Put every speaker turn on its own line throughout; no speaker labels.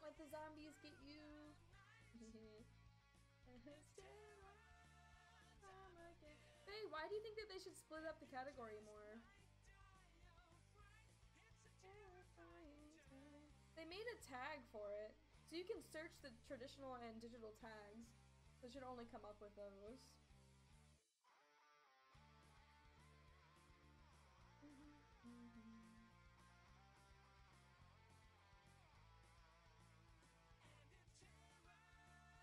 let the zombies get you. Hey, why do you think that they should split up the category more? They made a tag for it, so you can search the traditional and digital tags. They should only come up with those.
All the trees begin to moan, and the monsters crunch and groan. Rotting faces full of slime.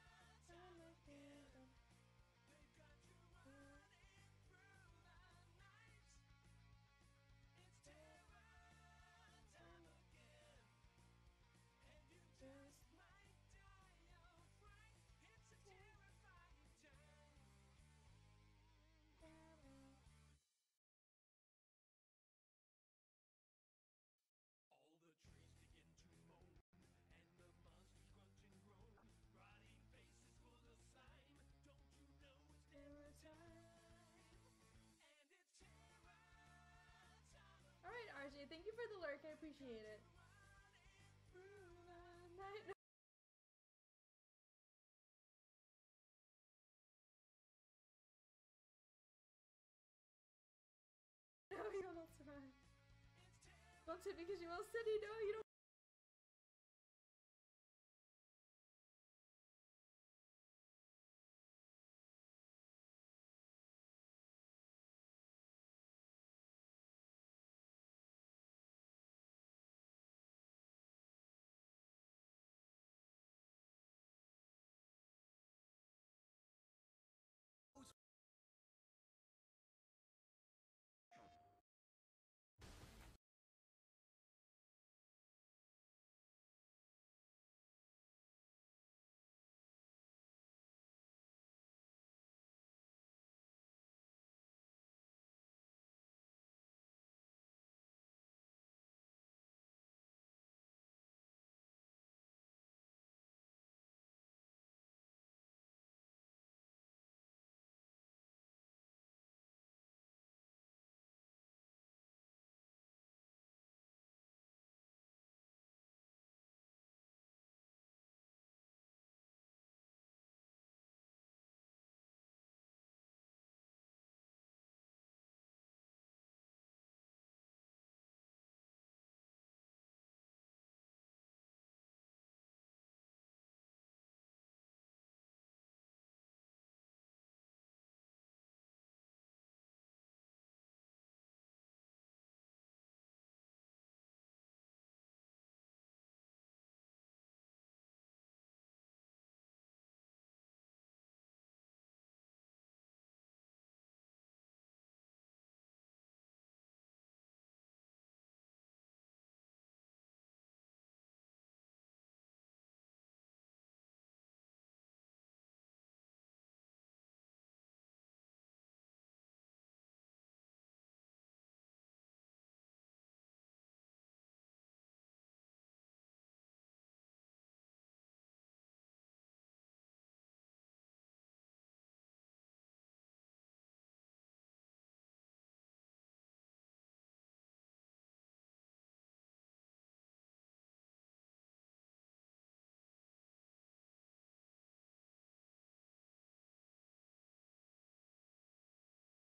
Don't you know it's terror time? And it's terror time.
Alright, RJ, thank you for the lurk. I appreciate it. No, you will not survive. Don't say because you will city. No, you don't.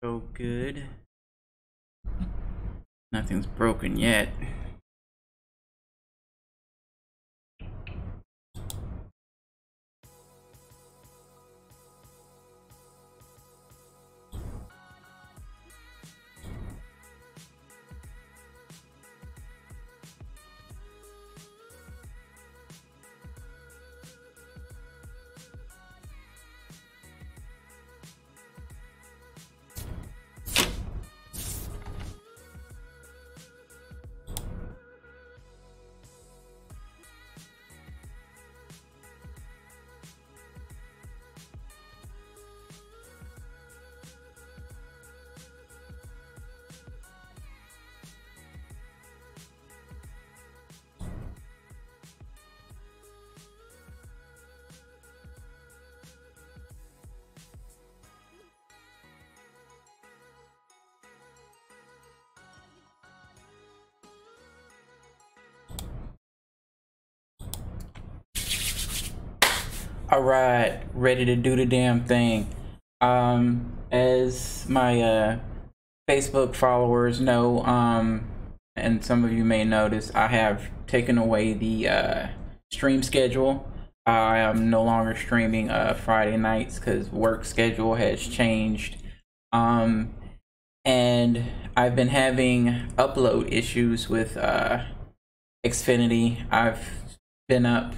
So good. Nothing's broken yet. All right, ready to do the damn thing. As my Facebook followers know, and some of you may notice, I have taken away the stream schedule. I am no longer streaming Friday nights because work schedule has changed. And I've been having upload issues with Xfinity. I've been up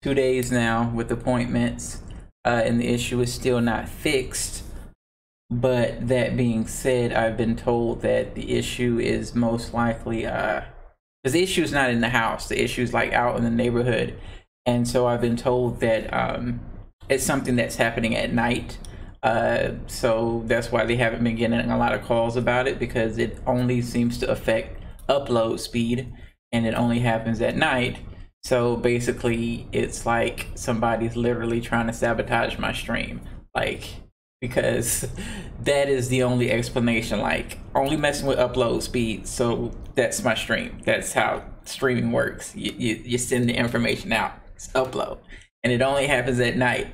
2 days now with appointments, and the issue is still not fixed. But that being said, I've been told that the issue is most likely because the issue is not in the house, the issue is like out in the neighborhood. And so I've been told that it's something that's happening at night. So that's why they haven't been getting a lot of calls about it, because it only seems to affect upload speed and it only happens at night. So basically it's like somebody's literally trying to sabotage my stream, like, because that is the only explanation, like only messing with upload speed. So that's my stream. That's how streaming works. You send the information out, it's upload, and it only happens at night,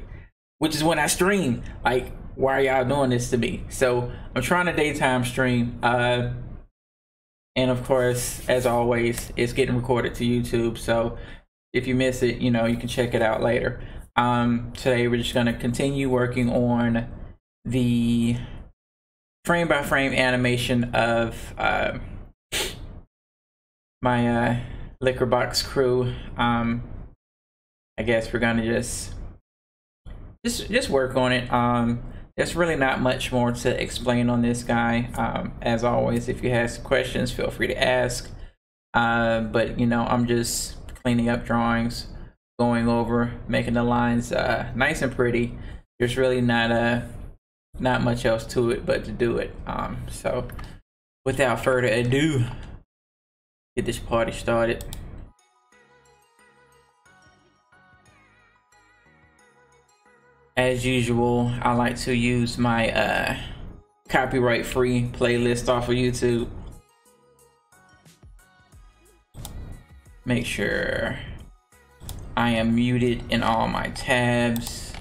which is when I stream. Like, why are y'all doing this to me? So I'm trying to daytime stream, and of course, as always, it's getting recorded to YouTube. So if you miss it, you know, you can check it out later. Today we're just gonna continue working on the frame by frame animation of my liquor box crew. I guess we're gonna just work on it. There's really not much more to explain on this guy. As always, if you have some questions, feel free to ask. But you know, I'm just cleaning up drawings, going over, making the lines nice and pretty. There's really not much else to it but to do it. So without further ado, get this party started. As usual, I like to use my copyright free playlist off of YouTube. Make sure I am muted in all my tabs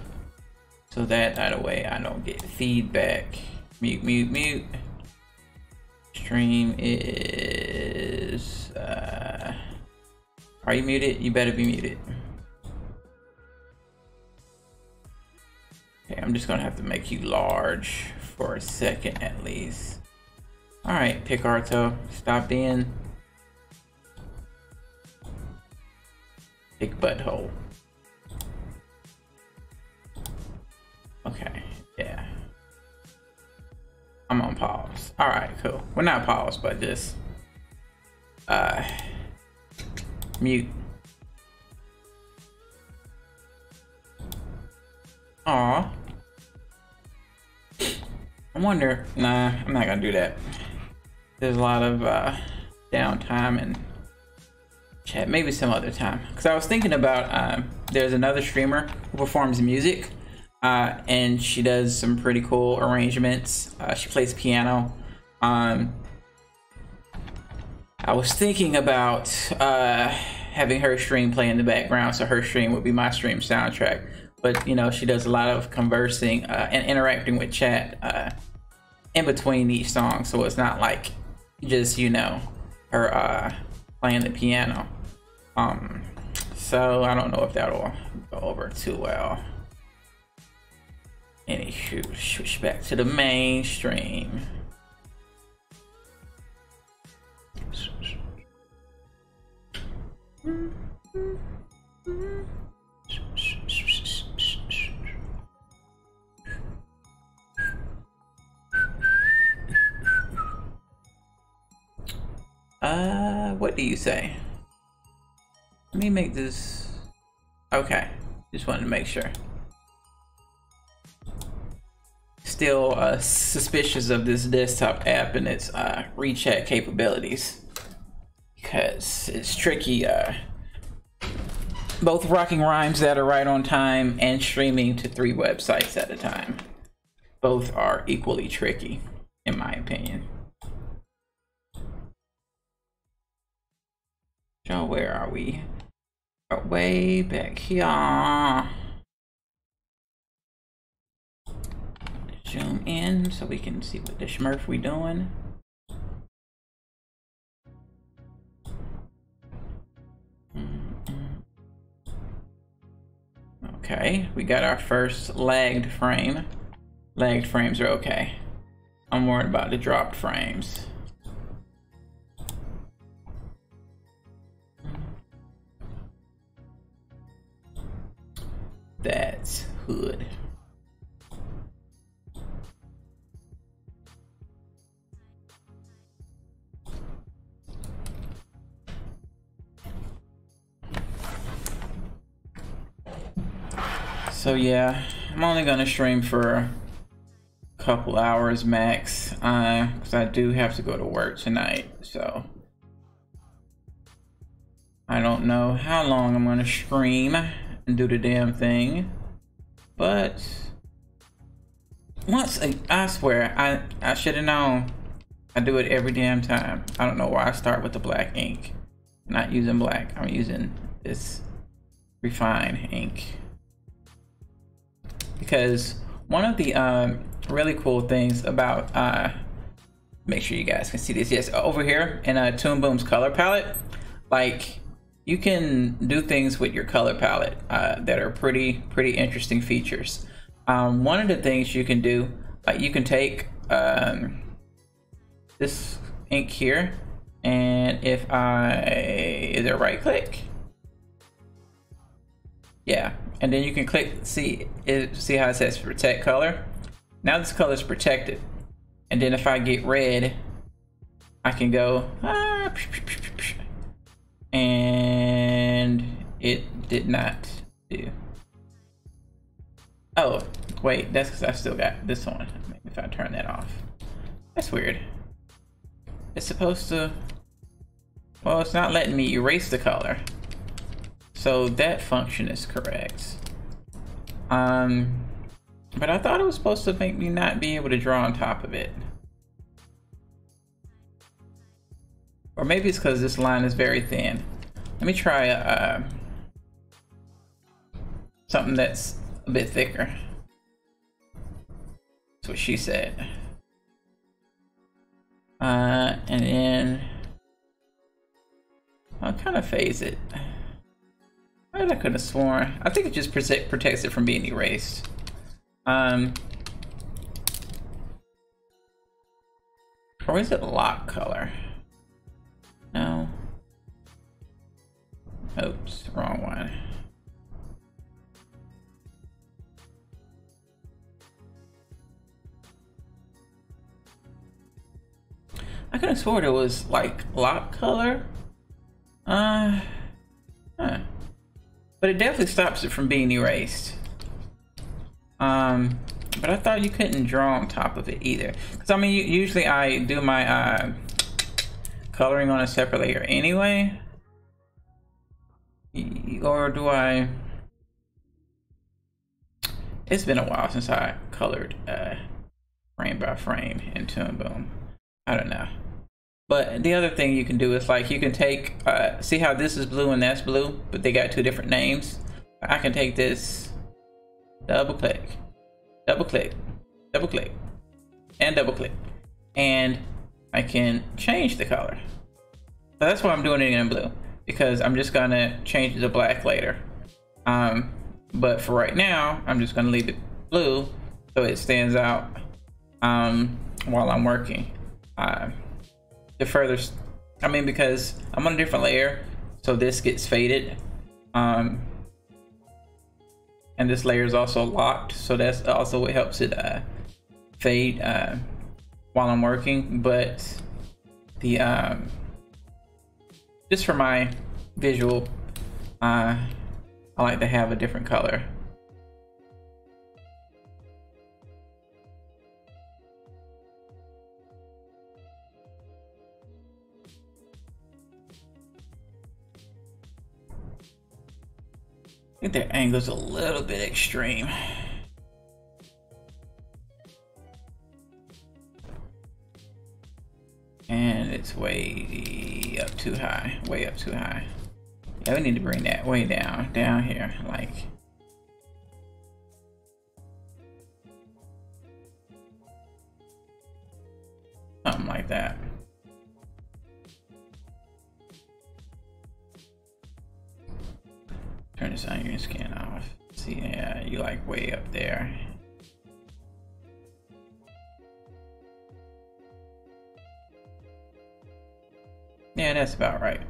so that way I don't get feedback. Mute. Stream is are you muted? You better be muted. Okay, I'm just gonna have to make you large for a second at least. All right, Picarto, stop being big butthole. Okay, yeah. I'm on pause. All right, cool. Well, not pause, but just mute. Aw. I wonder, nah, I'm not gonna do that. There's a lot of downtime and chat, maybe some other time. Because I was thinking about, there's another streamer who performs music, and she does some pretty cool arrangements. She plays piano. I was thinking about having her stream play in the background, so her stream would be my stream soundtrack. But you know, she does a lot of conversing and interacting with chat in between each song, so it's not like just, you know, her playing the piano. So I don't know if that'll go over too well. Anywho, switch back to the mainstream. What do you say? Let me make this. Okay, just wanted to make sure. Still suspicious of this desktop app and its rechat capabilities, because it's tricky. Both rocking rhymes that are right on time and streaming to 3 websites at a time. Both are equally tricky, in my opinion. So where are we? Way back here. Zoom in so we can see what the Smurf we doing. Okay, we got our first lagged frame. Lagged frames are okay. I'm worried about the dropped frames. That's hood. So yeah, I'm only gonna stream for a couple hours max, because I do have to go to work tonight, so I don't know how long I'm gonna stream and do the damn thing, but I swear, I should have known. I do it every damn time. I don't know why I start with the black ink. I'm not using black, I'm using this refined ink. Because one of the really cool things about, make sure you guys can see this, yes, over here in Toon Boom's color palette, like you can do things with your color palette that are pretty interesting features. One of the things you can do, you can take this ink here, and if is there right click? Yeah, and then you can click, see how it says protect color? Now this color is protected. And then if I get red, I can go, and it did not do. Oh, wait, that's because I still got this on. Maybe if I turn that off. That's weird. It's supposed to, well, it's not letting me erase the color. So that function is correct. But I thought it was supposed to make me not be able to draw on top of it. Or maybe it's because this line is very thin. Let me try something that's a bit thicker. That's what she said. And then I'll kind of phase it. I could have sworn. I think it just protects it from being erased. Or is it lock color? No. Oops, wrong one. I could have sworn it was like lock color. Huh. But it definitely stops it from being erased. But I thought you couldn't draw on top of it either. Because I mean, usually I do my coloring on a separate layer anyway. Or do I? It's been a while since I colored frame by frame in Toon Boom. I don't know. But the other thing you can do is like you can take, see how this is blue and that's blue, but they got two different names. I can take this, double click, double click, double click, and double click, and I can change the color. So that's why I'm doing it in blue, because I'm just gonna change it to black later. But for right now, I'm just gonna leave it blue so it stands out while I'm working. The further, I mean, because I'm on a different layer, so this gets faded, and this layer is also locked, so that's also what helps it fade while I'm working. But the just for my visual, I like to have a different color. I think their angle's a little bit extreme. And it's way up too high, way up too high. Yeah, we need to bring that way down here, like. Something like that. Turn this on your skin off. See, yeah, you like way up there. Yeah, that's about right.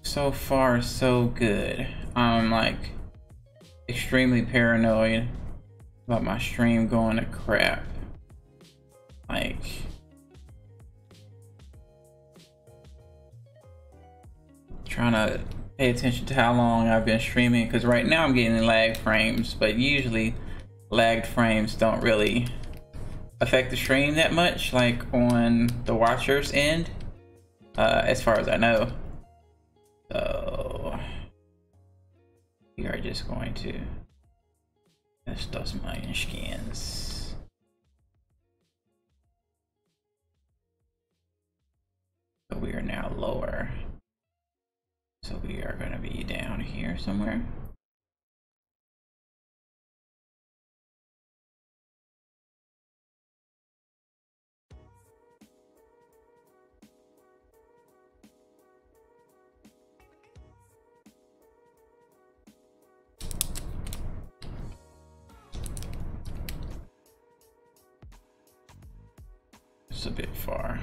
So far, so good. I'm like extremely paranoid about my stream going to crap. Like, trying to pay attention to how long I've been streaming, because right now I'm getting lagged frames, but usually lagged frames don't really affect the stream that much, like on the watcher's end, as far as I know. So we are just going to test those million skins. So we are now lower. So we are going to be down here somewhere. It's a bit far.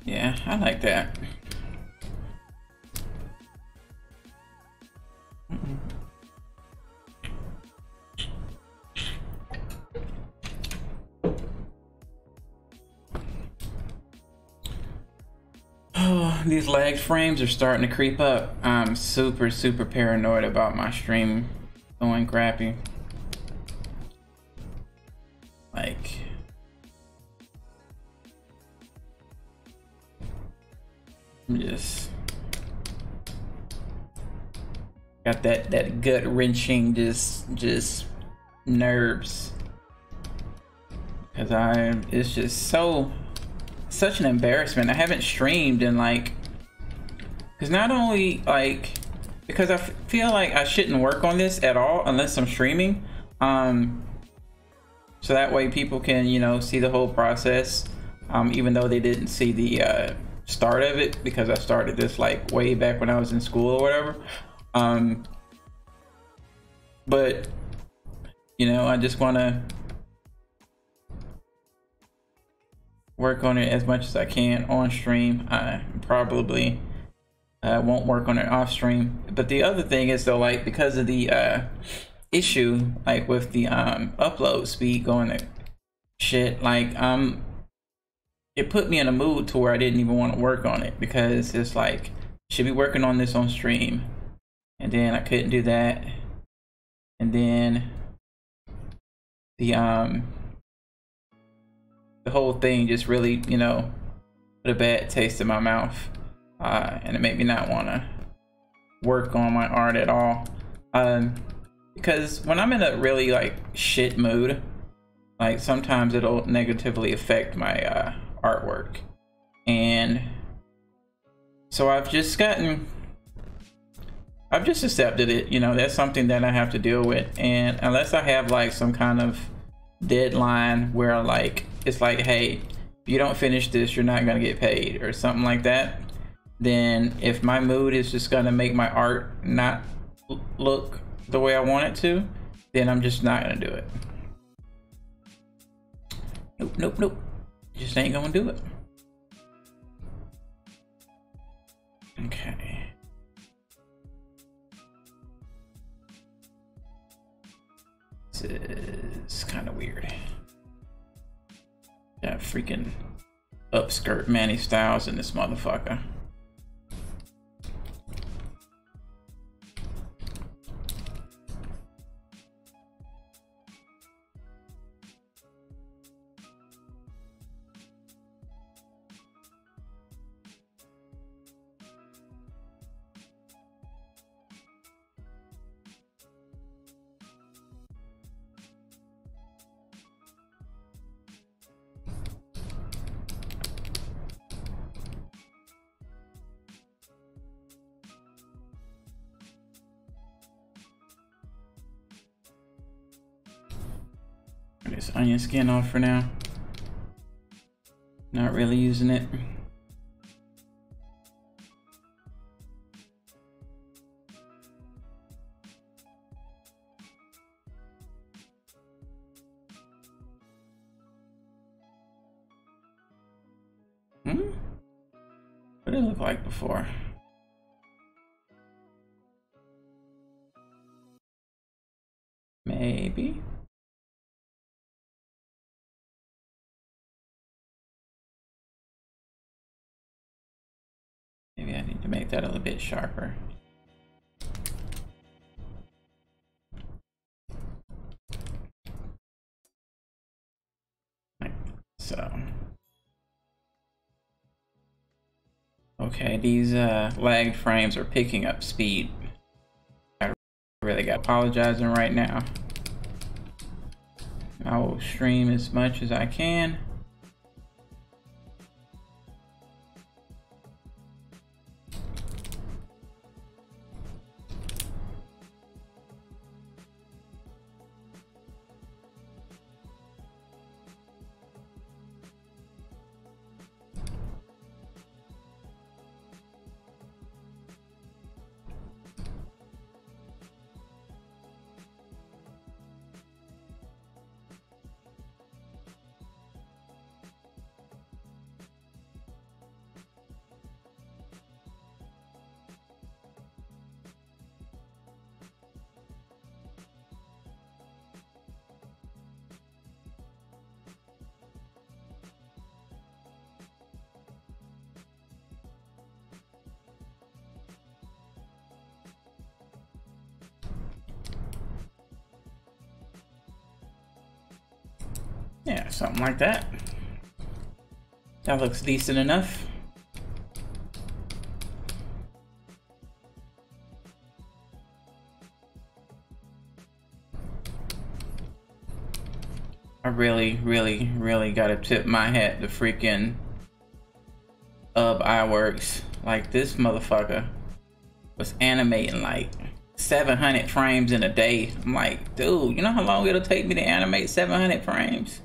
Yeah, I like that. Oh, these lagged frames are starting to creep up. I'm super paranoid about my stream going crappy. Like, I'm just got that gut wrenching just nerves, because it's just such an embarrassment. I haven't streamed in like, because not only like, because I feel like I shouldn't work on this at all unless I'm streaming, so that way people can, you know, see the whole process, even though they didn't see the start of it, because I started this like way back when I was in school or whatever. But you know, I just want to work on it as much as I can on stream. I probably won't work on it off stream. But the other thing is though, like, because of the issue like with the upload speed going to shit, like it put me in a mood to where I didn't even want to work on it, because it's like, should be working on this on stream, and then I couldn't do that, and then the whole thing just really, you know, put a bad taste in my mouth, and it made me not want to work on my art at all, because when I'm in a really like shit mood, Like sometimes it'll negatively affect my artwork. And so I've just accepted it. You know, that's something that I have to deal with. And unless I have like some kind of deadline where like it's like, hey, if you don't finish this, you're not gonna get paid or something like that, then if my mood is just gonna make my art not look the way I want it to, then I'm just not gonna do it. Nope. Just ain't gonna do it. Okay. This is kind of weird. That freaking upskirt Manny Styles in this motherfucker. This onion skin off for now. Not really using it. What did it look like before? Maybe. Maybe I need to make that a little bit sharper. Like so. Okay, these lag frames are picking up speed. I really got apologizing right now. I will stream as much as I can. Yeah, something like that. That looks decent enough. I really gotta tip my hat to freaking iWorks. Like, this motherfucker was animating like 700 frames in a day. I'm like, dude, you know how long it'll take me to animate 700 frames?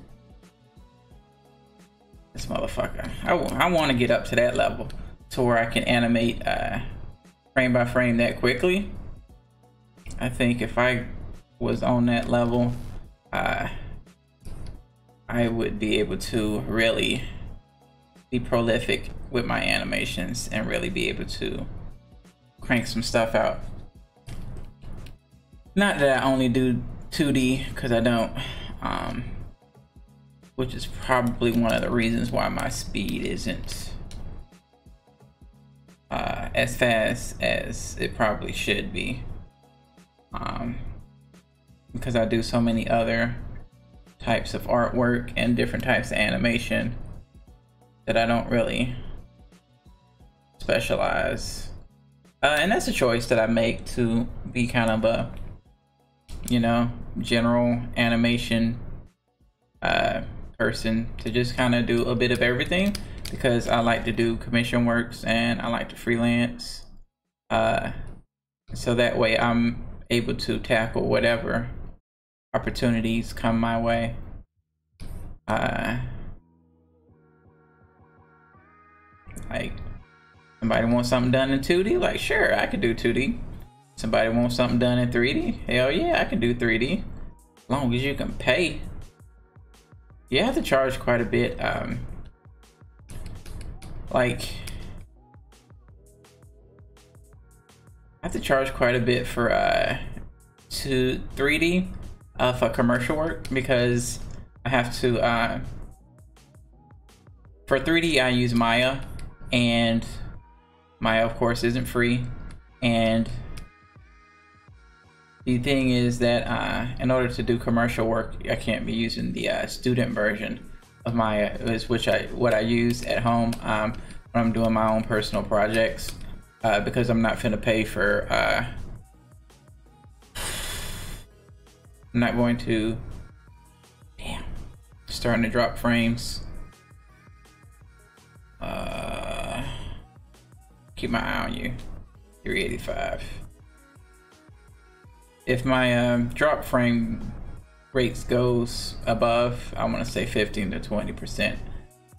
This motherfucker. I want to get up to that level to where I can animate frame by frame that quickly. I think if I was on that level, I would be able to really be prolific with my animations and really be able to crank some stuff out. Not that I only do 2D, because I don't, which is probably one of the reasons why my speed isn't as fast as it probably should be, because I do so many other types of artwork and different types of animation that I don't really specialize, and that's a choice that I make to be kind of a, you know, general animation person to just kind of do a bit of everything, because I like to do commission works and I like to freelance. So that way I'm able to tackle whatever opportunities come my way. Like, somebody wants something done in 2D, like, sure, I could do 2D. Somebody wants something done in 3D, hell yeah, I can do 3D, as long as you can pay. You have to charge quite a bit. Like, I have to charge quite a bit for 3D for commercial work, because I have to for 3D I use Maya, and Maya of course isn't free, and the thing is that in order to do commercial work I can't be using the student version of Maya, what I use at home when I'm doing my own personal projects, because I'm not finna pay for I'm not going to, damn, starting to drop frames. Keep my eye on you. 385. If my drop frame rates goes above, I want to say 15 to 20%,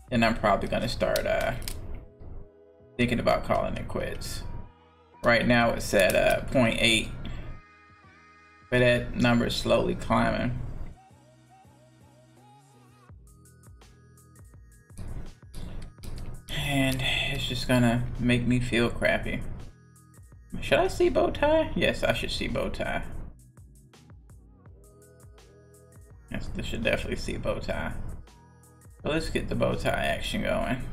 then I'm probably gonna start thinking about calling it quits. Right now it's at 0.8, but that number is slowly climbing. And it's just gonna make me feel crappy. Should I see bow tie? Yes, I should see bow tie. Yes, this should definitely see bow tie. So let's get the bow tie action going.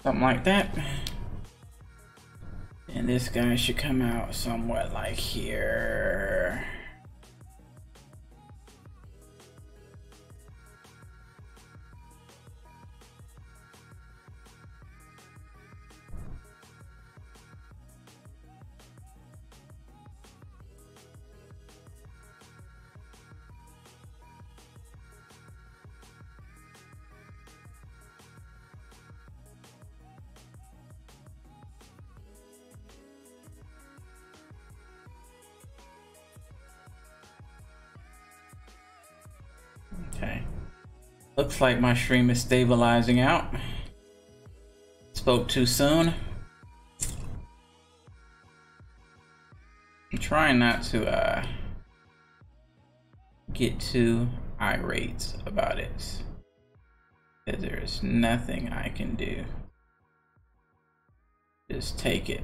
Something like that. And this guy should come out somewhat like here. Okay, looks like my stream is stabilizing out. Spoke too soon. I'm trying not to get too irate about it, because there's nothing I can do. Just take it.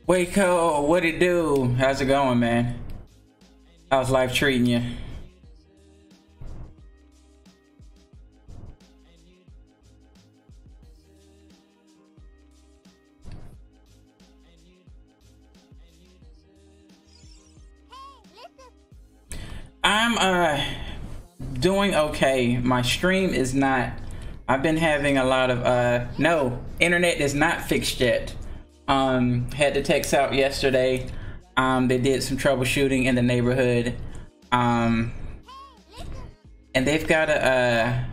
Waco, what it do? How's it going, man? How's life treating you? I'm doing okay. My stream is not, I've been having a lot of no, internet is not fixed yet. Had the techs out yesterday. They did some troubleshooting in the neighborhood. And they've got a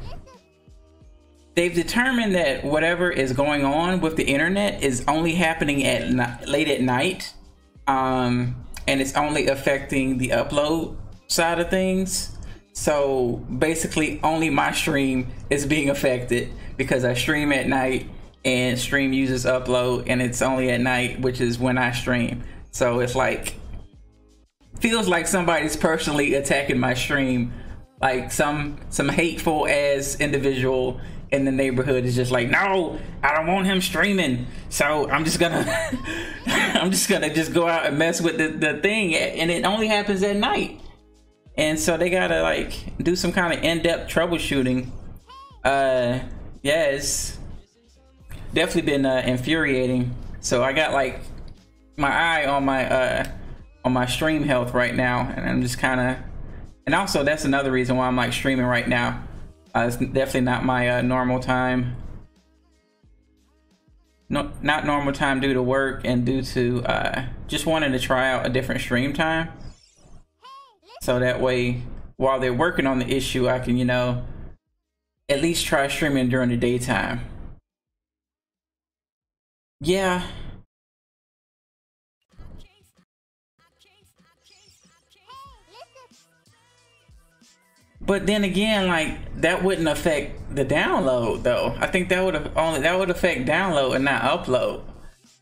they've determined that whatever is going on with the internet is only happening at late at night. and it's only affecting the upload side of things. So basically only my stream is being affected because I stream at night and stream uses upload, and it's only at night, which is when I stream. So it's like, feels like somebody's personally attacking my stream. Like some hateful ass individual in the neighborhood is just like, no, I don't want him streaming, so I'm just gonna just go out and mess with the thing, and it only happens at night. And so they gotta like do some kind of in-depth troubleshooting. Yeah, it's definitely been infuriating. So I got like my eye on my stream health right now, and I'm just kind of, and also that's another reason why I'm like streaming right now. It's definitely not my normal time. Not normal time due to work and due to just wanting to try out a different stream time. So that way, while they're working on the issue, I can, you know, at least try streaming during the daytime. Yeah. But then again, like, that wouldn't affect the download though. I think that would affect download and not upload.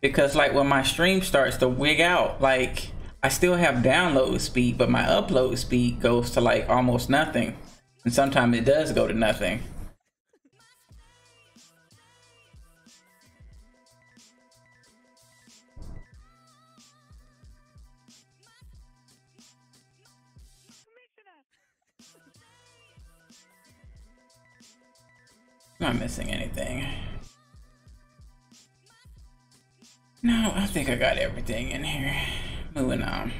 Because like when my stream starts to wig out, like I still have download speed, but my upload speed goes to like almost nothing. And sometimes it does go to nothing. Not missing anything. No, I think I got everything in here. Moving on.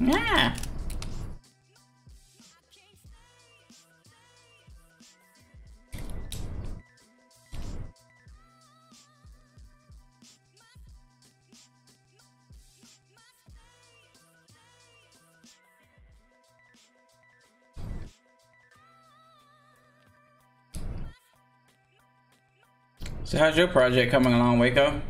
Ah. So how's your project coming along, Waco?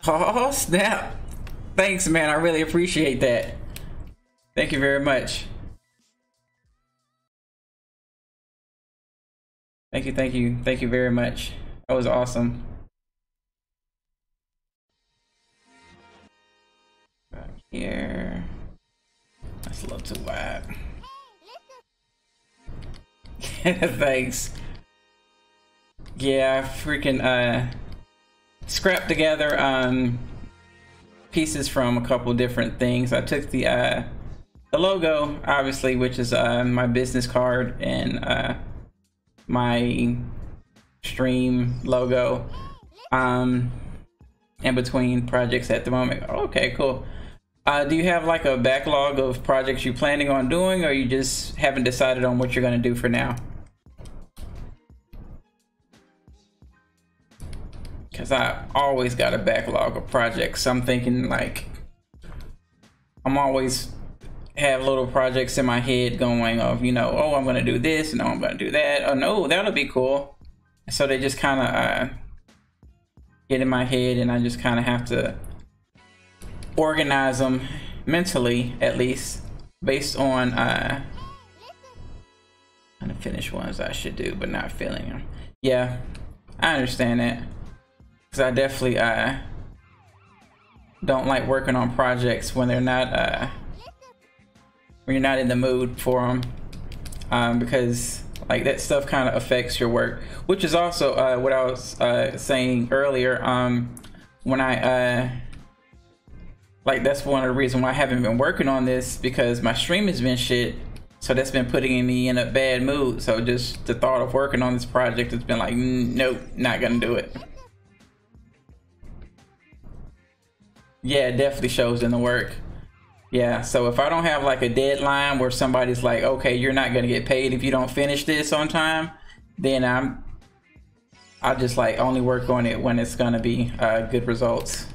Oh snap! Thanks, man. I really appreciate that. Thank you very much. Thank you very much. That was awesome. Back here. That's a little too wide. Thanks. Yeah, freaking scrapped together pieces from a couple different things. I took the logo, obviously, which is my business card, and my stream logo, in between projects at the moment. Okay, cool. Do you have like a backlog of projects you're planning on doing, or you just haven't decided on what you're going to do for now? Because I always got a backlog of projects. So I'm thinking like, I'm always have little projects in my head going of, you know, oh, I'm going to do this, and no, I'm going to do that. Oh no, that'll be cool. So they just kind of get in my head, and I just kind of have to organize them mentally, at least, based on unfinished ones I should do, but not feeling them. Yeah, I understand that. Because I definitely don't like working on projects when they're not when you're not in the mood for them, because Like that stuff kind of affects your work, which is also what I was saying earlier. When I like, that's one of the reasons why I haven't been working on this, because my stream has been shit. So that's been putting me in a bad mood. So just the thought of working on this project has been like, nope, not gonna do it. Yeah, it definitely shows in the work. Yeah, so if I don't have like a deadline where somebody's like, okay, you're not gonna get paid if you don't finish this on time, then I'll just like only work on it when it's gonna be good results.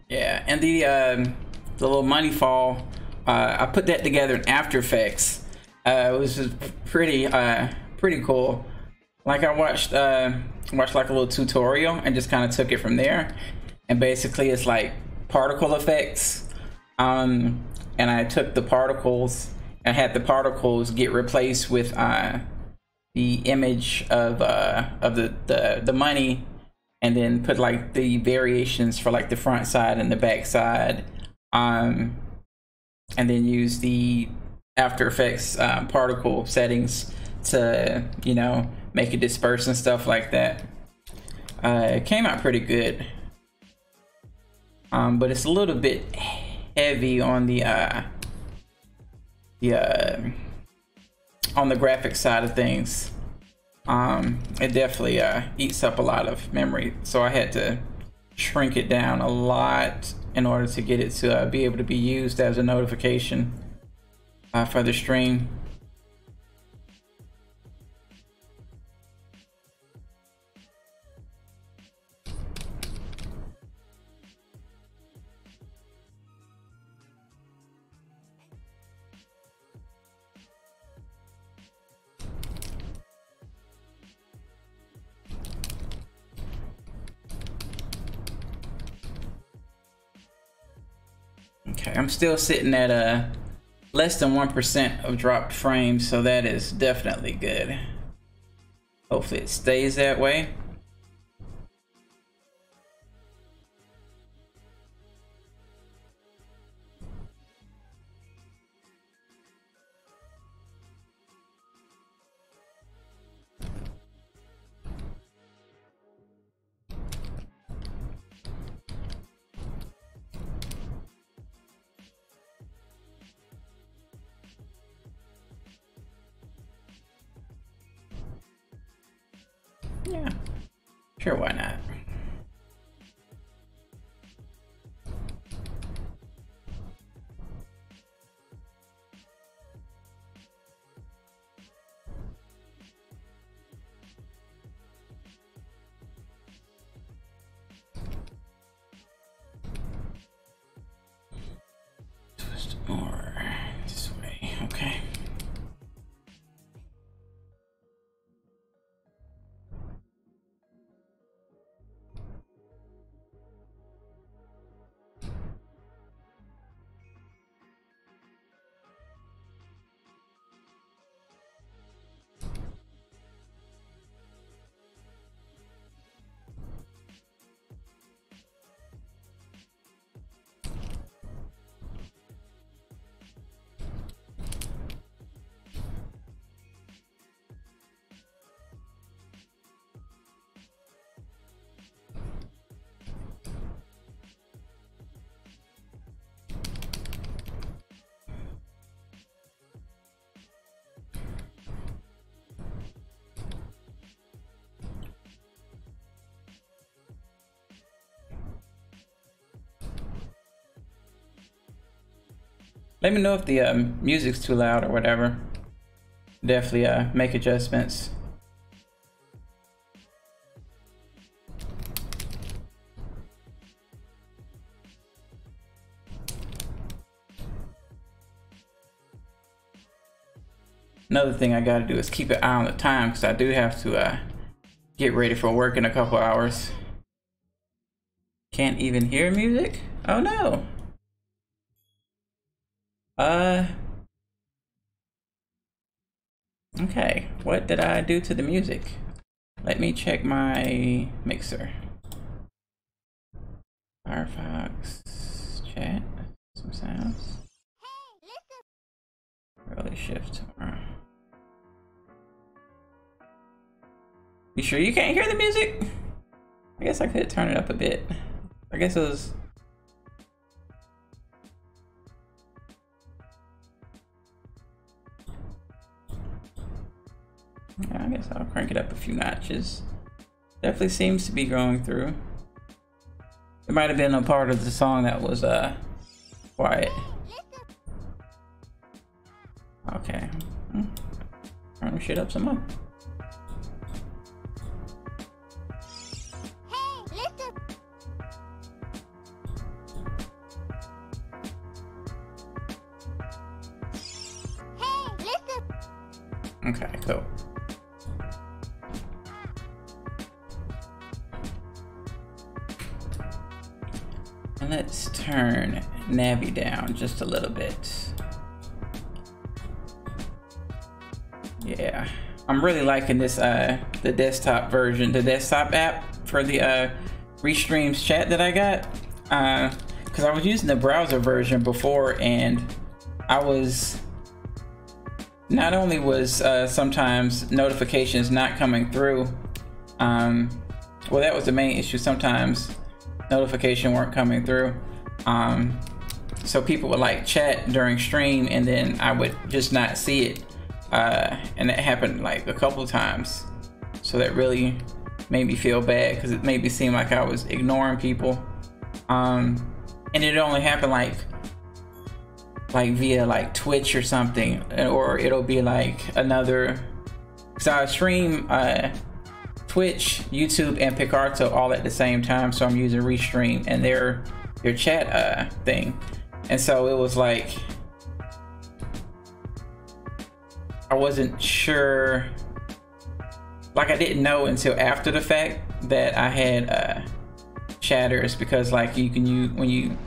Yeah, and the little money fall, I put that together in After Effects. It was just pretty cool. Like I watched like a little tutorial and just kind of took it from there. And basically, it's like particle effects. And I took the particles and had the particles get replaced with the image of the money. And then put like the variations for like the front side and the back side, and then use the After Effects particle settings to, you know, make it disperse and stuff like that. It came out pretty good, but it's a little bit heavy on the graphic side of things. It definitely eats up a lot of memory, so I had to shrink it down a lot in order to get it to be able to be used as a notification for the stream. Okay, I'm still sitting at less than 1% of dropped frames, so that is definitely good. Hopefully it stays that way. Yeah, sure, why not? Twist more this way, okay. Let me know if the music's too loud or whatever. Definitely make adjustments. Another thing I gotta do is keep an eye on the time, because I do have to get ready for work in a couple hours. Can't even hear music? Oh no. Okay, what did I do to the music? Let me check my mixer. Firefox chat, some sounds. Early shift tomorrow. You sure you can't hear the music? I guess I could turn it up a bit. I guess it was. Yeah, I guess I'll crank it up a few notches. Definitely seems to be going through. It might have been a part of the song that was quiet. Okay. Turn the shit up some more. Okay, cool. And let's turn Navi down just a little bit. Yeah, I'm really liking this the desktop version, the desktop app for the Restreams chat that I got. Because I was using the browser version before, and I was not only was sometimes notifications not coming through. Well, that was the main issue. Sometimes notification weren't coming through. So people would like chat during stream, and then I would just not see it. And that happened like a couple of times. So that really made me feel bad, because it made me seem like I was ignoring people. And it only happened like via like Twitch or something, or it'll be like another, because I stream Twitch, YouTube, and Picarto all at the same time. So I'm using Restream and their chat thing, and so it was like I wasn't sure, like I didn't know until after the fact that I had chatters, because like when you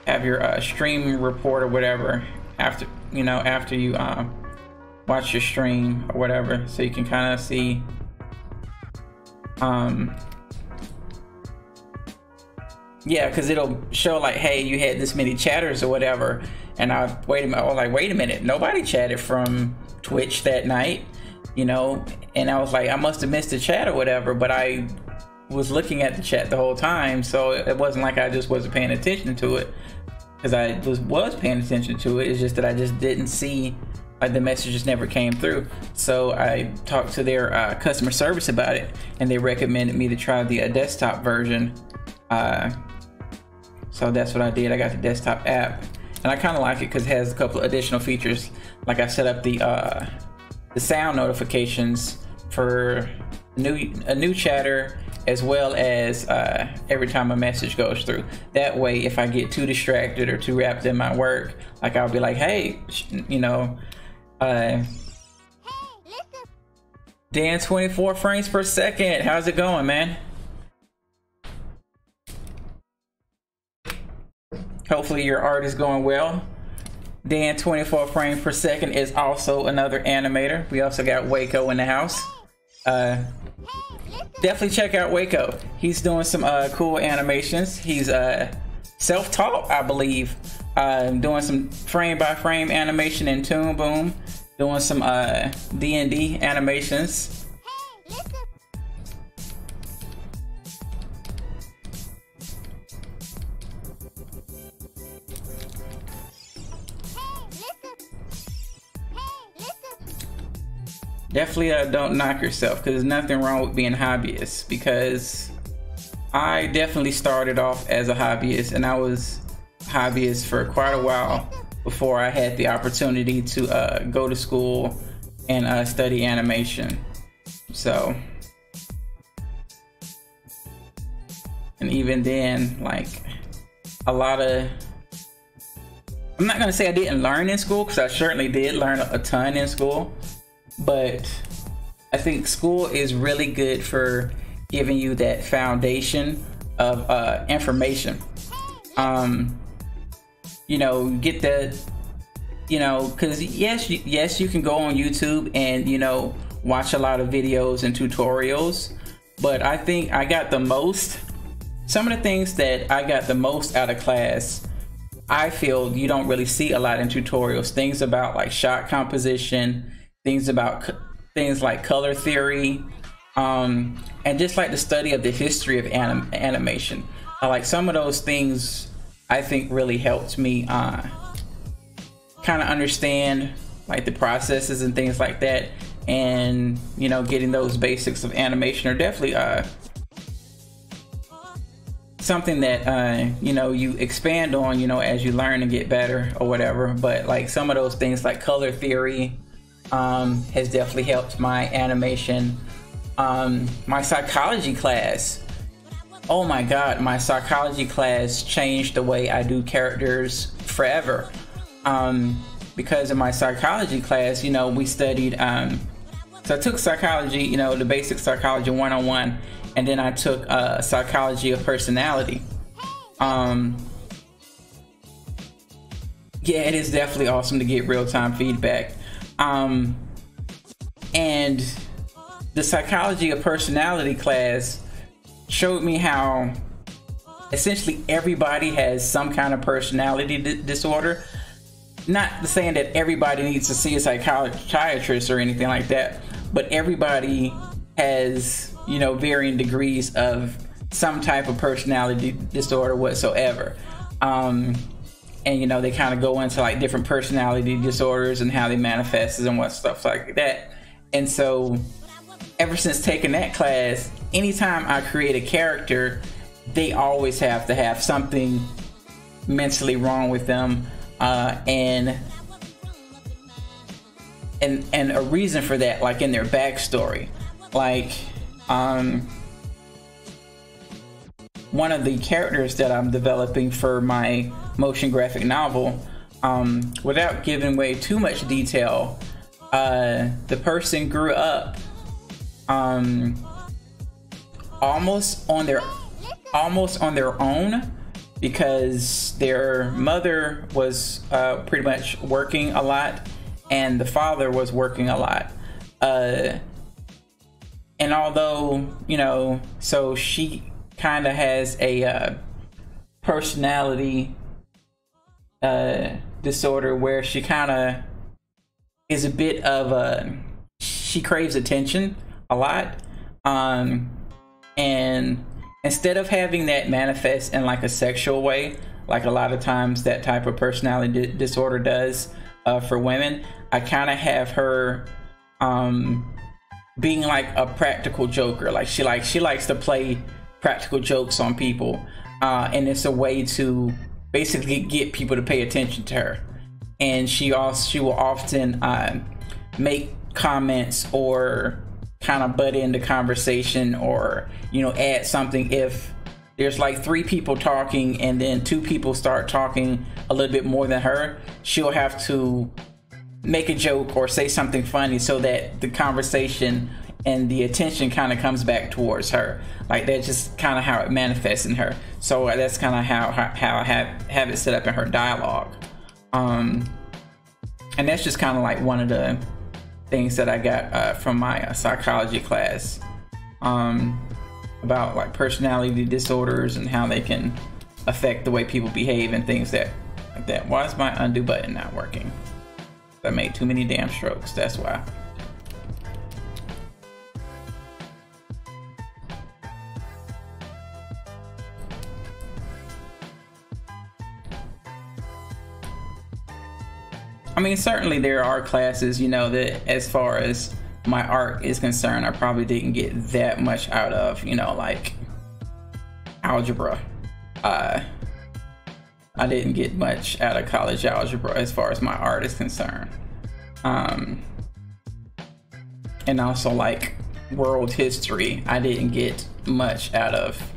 have your stream report or whatever after you watch your stream or whatever, so you can kind of see yeah, because it'll show like, hey, you had this many chatters or whatever, and I was like, wait a minute, nobody chatted from Twitch that night, and I was like, I must have missed a chat or whatever, but I was looking at the chat the whole time, so it wasn't like I just wasn't paying attention to it, because I was paying attention to it. It's just that I just didn't see, like, the messages never came through. So I talked to their customer service about it, and they recommended me to try the desktop version. So that's what I did. I got the desktop app, and I kind of like it because it has a couple of additional features. Like I set up the sound notifications for a new chatter, as well as every time a message goes through. That way, if I get too distracted or too wrapped in my work, like I'll be like, hey, Dan, 24 frames per second. How's it going, man? Hopefully your art is going well. Dan, 24 frames per second is also another animator. We also got Waco in the house. Definitely check out Waco. He's doing some cool animations. He's self-taught, I believe. Doing some frame by frame animation in Toon Boom. Doing some D&D animations. Definitely don't knock yourself, because there's nothing wrong with being hobbyist, because I definitely started off as a hobbyist, and I was hobbyist for quite a while before I had the opportunity to go to school and study animation. So, and even then, like, I'm not gonna say I didn't learn in school, because I certainly did learn a ton in school. but I think school is really good for giving you that foundation of information. You know, get that, you know, because yes, you can go on YouTube and, you know, watch a lot of videos and tutorials, but I think I got the most, some of the things that I got the most out of class, I feel you don't really see a lot in tutorials. Things about like shot composition, things about things like color theory, and just like the study of the history of animation. Like some of those things I think really helped me kind of understand like the processes and things like that. And, you know, getting those basics of animation are definitely something that, you know, you expand on, you know, as you learn and get better or whatever. But like some of those things like color theory has definitely helped my animation. My psychology class, oh my God, my psychology class changed the way I do characters forever. Because in my psychology class, you know, we studied, so I took psychology, you know, the basic psychology 101, and then I took psychology of personality. Yeah, it is definitely awesome to get real-time feedback. And the psychology of personality class showed me how essentially everybody has some kind of personality disorder. Not saying that everybody needs to see a psychiatrist or anything like that, but everybody has, you know, varying degrees of some type of personality disorder whatsoever. And, you know, they kind of go into like different personality disorders and how they manifest and what stuff like that. And so ever since taking that class, anytime I create a character, they always have to have something mentally wrong with them. And a reason for that, like in their backstory. Like one of the characters that I'm developing for my motion graphic novel, without giving away too much detail, the person grew up almost on their own, because their mother was pretty much working a lot and the father was working a lot. And although, you know, so she kind of has a personality disorder where she kind of is a bit of she craves attention a lot. And instead of having that manifest in like a sexual way, like a lot of times that type of personality disorder does for women, I kind of have her being like a practical joker. Like she likes to play practical jokes on people, and it's a way to basically get people to pay attention to her. And she will often make comments or kind of butt into conversation, or, you know, add something. If there's like 3 people talking and then 2 people start talking a little bit more than her, she'll have to make a joke or say something funny so that the conversation and the attention kind of comes back towards her. Like that's just kind of how it manifests in her. So that's kind of how I have it set up in her dialogue. And that's just kind of like one of the things that I got from my psychology class, about like personality disorders and how they can affect the way people behave and things like that. Why is my undo button not working? I made too many damn strokes, that's why. I mean, certainly there are classes, you know, that as far as my art is concerned, I probably didn't get that much out of, you know, like algebra. I didn't get much out of college algebra as far as my art is concerned. And also like world history, I didn't get much out of.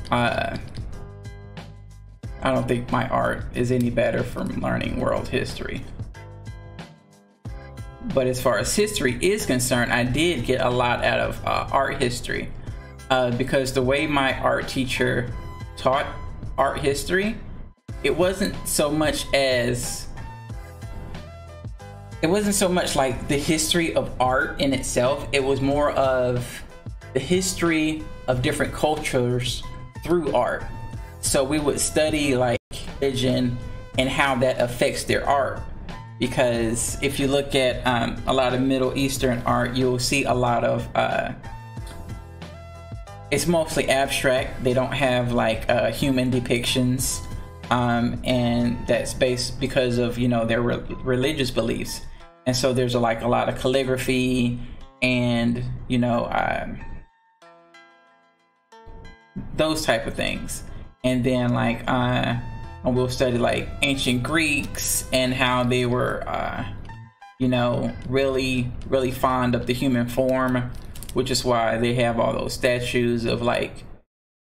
I don't think my art is any better from learning world history. But as far as history is concerned, I did get a lot out of art history because the way my art teacher taught art history, it wasn't so much like the history of art in itself. It was more of the history of different cultures through art. So we would study like religion and how that affects their art. Because if you look at a lot of Middle Eastern art, you'll see a lot of, it's mostly abstract. They don't have like human depictions. And that's based because of, you know, their religious beliefs. And so there's like a lot of calligraphy and, you know, those type of things. And then like, we'll study like ancient Greeks and how they were, you know, really fond of the human form, which is why they have all those statues of like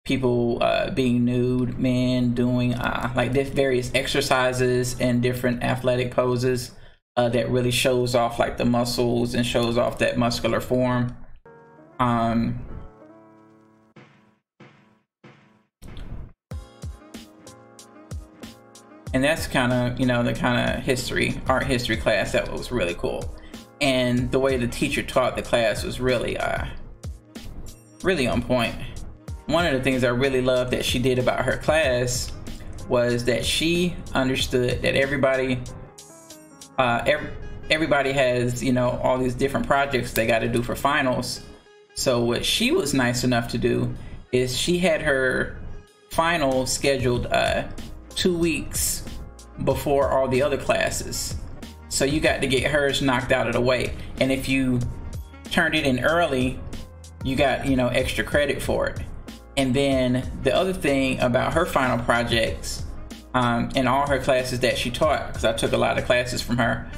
people being nude, men doing like various exercises and different athletic poses that really shows off like the muscles and shows off that muscular form. And that's kind of, you know, the kind of art history class that was really cool. And the way the teacher taught the class was really on point. One of the things I really loved that she did about her class was that she understood that everybody has, you know, all these different projects they got to do for finals. So what she was nice enough to do is she had her final scheduled 2 weeks before all the other classes. So you got to get hers knocked out of the way. And if you turned it in early, you got, you know, extra credit for it. And then the other thing about her final projects and all her classes that she taught, because I took a lot of classes from her,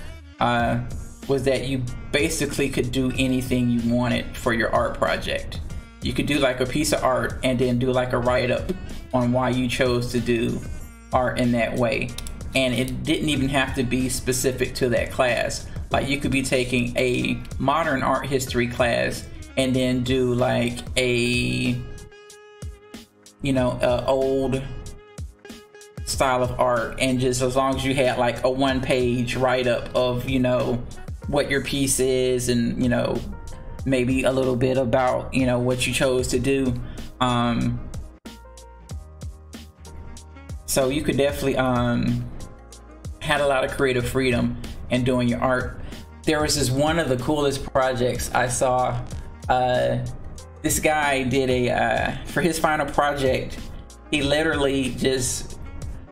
was that you basically could do anything you wanted for your art project. You could do like a piece of art and then do like a write-up on why you chose to do art in that way. And it didn't even have to be specific to that class. Like you could be taking a modern art history class and then do like a, you know, old style of art, and just as long as you had like a 1-page write-up of, you know, what your piece is and, you know, maybe a little bit about, you know, what you chose to do. So you could definitely had a lot of creative freedom in doing your art. There was this one of the coolest projects I saw. This guy did for his final project, he literally just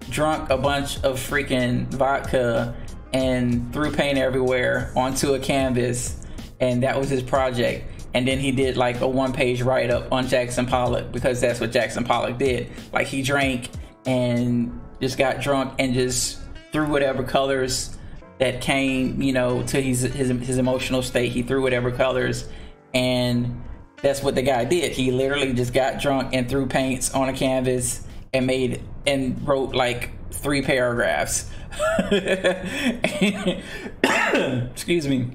drunk a bunch of freaking vodka and threw paint everywhere onto a canvas, and that was his project. And then he did like a 1-page write-up on Jackson Pollock, because that's what Jackson Pollock did. Like he drank and just got drunk and just threw whatever colors that came, you know, to his emotional state. He threw whatever colors, and that's what the guy did. He literally just got drunk and threw paints on a canvas and wrote like 3 paragraphs. Excuse me.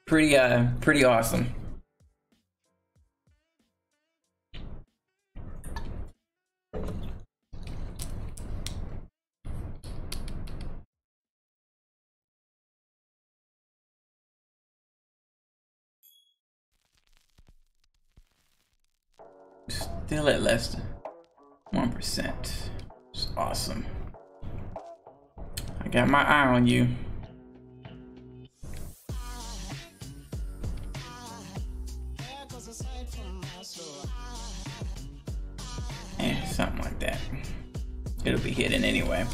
Pretty awesome. Still at less than 1%. It's awesome. I got my eye on you. Something like that. It'll be hidden anyway.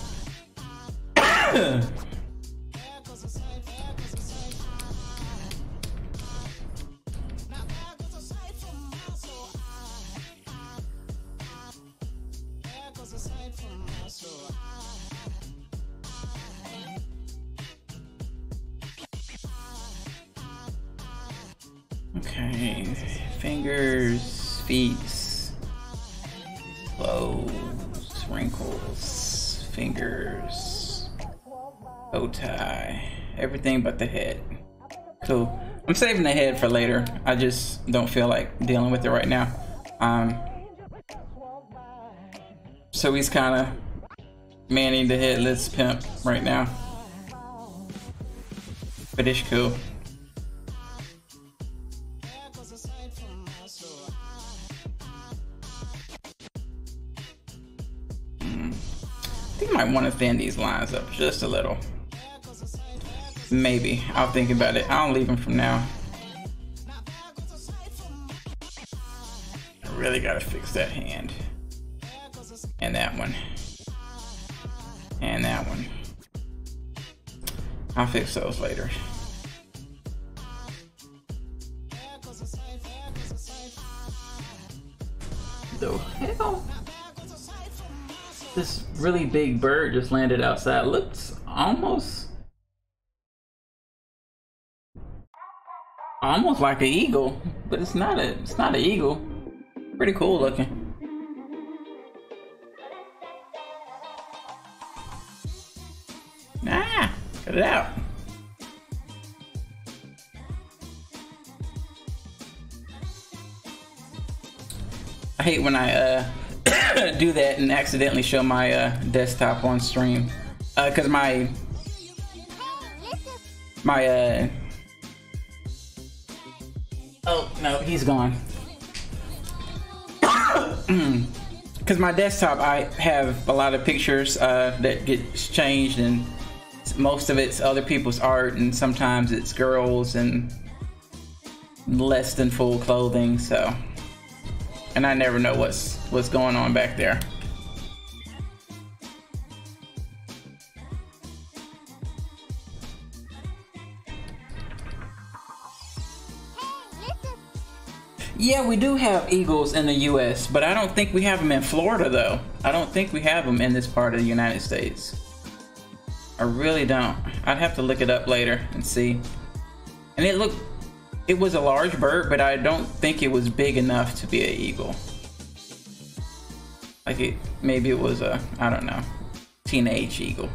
Okay, fingers, feet, clothes, wrinkles, fingers, bow tie, everything but the head. Cool. I'm saving the head for later. I just don't feel like dealing with it right now. So he's kind of manning the headless pimp right now. But it's cool. I think I might want to thin these lines up just a little. Maybe. I'll think about it. I'll leave them from now. I really gotta fix that hand. And that one. And that one. I'll fix those later. The hell? This really big bird just landed outside. Looks almost like an eagle, but it's not an eagle. Pretty cool looking. Ah, cut it out. I hate when I do that and accidentally show my desktop on stream, because my oh no, he's gone. Because my desktop, I have a lot of pictures that get changed, and most of it's other people's art, and sometimes it's girls and less than full clothing. So, and I never know what's going on back there. Yeah, we do have eagles in the US, but I don't think we have them in Florida though. I don't think we have them in this part of the United States. I really don't. I'd have to look it up later and see. And it was a large bird, but I don't think it was big enough to be an eagle. Like maybe it was a, I don't know, teenage eagle.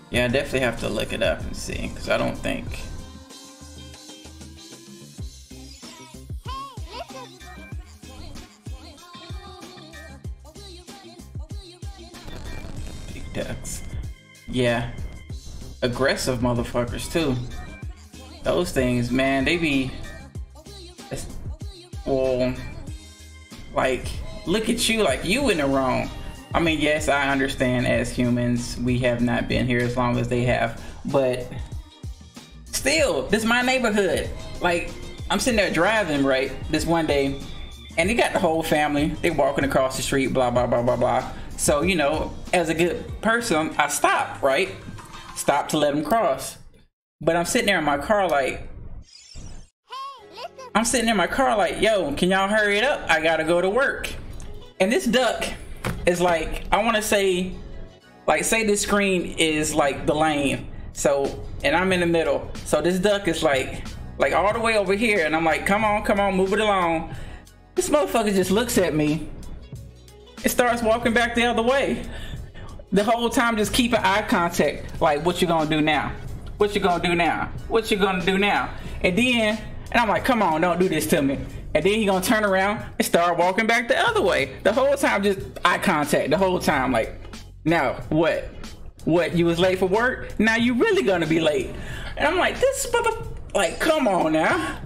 Yeah, I definitely have to look it up and see, because I don't think. Big ducks. Yeah. Aggressive motherfuckers too. Those things, man, they be. Well, like, look at you, like you in the wrong. I mean, yes, I understand as humans, we have not been here as long as they have, but still, this is my neighborhood. Like, I'm sitting there driving, right, this one day, and they got the whole family, they walking across the street, blah, blah, blah, blah, blah. So, you know, as a good person, I stop, right? Stop to let them cross. But I'm sitting there in my car like, yo, can y'all hurry it up? I gotta go to work. And this duck is like, I want to say, like, say this screen is like the lane, so, and I'm in the middle, so this duck is like all the way over here, and I'm like, come on, move it along. This motherfucker just looks at me and starts walking back the other way, the whole time just keeping eye contact, like, what you gonna do now? What you gonna do now? What you gonna do now? And I'm like, come on, don't do this to me. And then he gonna turn around and start walking back the other way. The whole time, just eye contact. The whole time, like, now what? What? You was late for work? Now you really gonna be late? And I'm like, this like, come on now.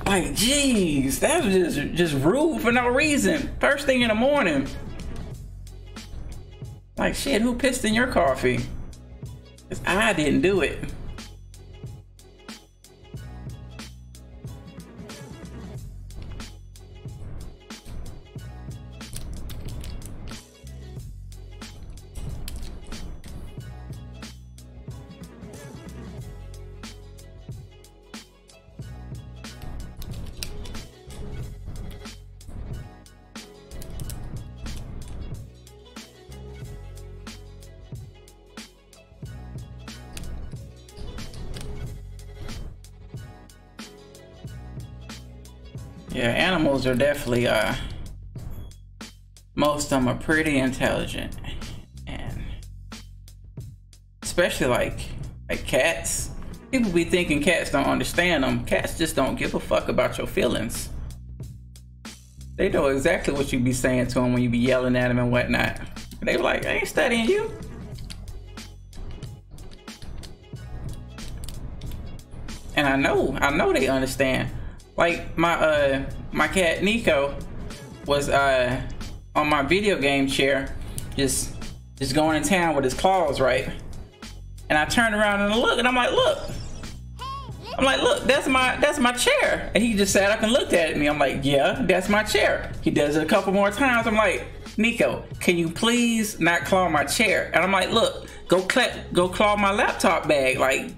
Like, jeez, that was just rude for no reason. First thing in the morning. Like, shit, who pissed in your coffee? 'Cause I didn't do it. Yeah, animals are definitely most of them are pretty intelligent, and especially like cats. People be thinking cats don't understand them. Cats just don't give a fuck about your feelings. They know exactly what you be saying to them when you be yelling at them and whatnot. They be like, I ain't studying you. And I know they understand. Like my cat Nico was on my video game chair, just going in town with his claws, right? And I turned around and looked, and I'm like, look, that's my chair. And he just sat up and looked at me. I'm like, yeah, that's my chair. He does it a couple more times. I'm like, Nico, can you please not claw my chair? And I'm like, look, go claw my laptop bag, like,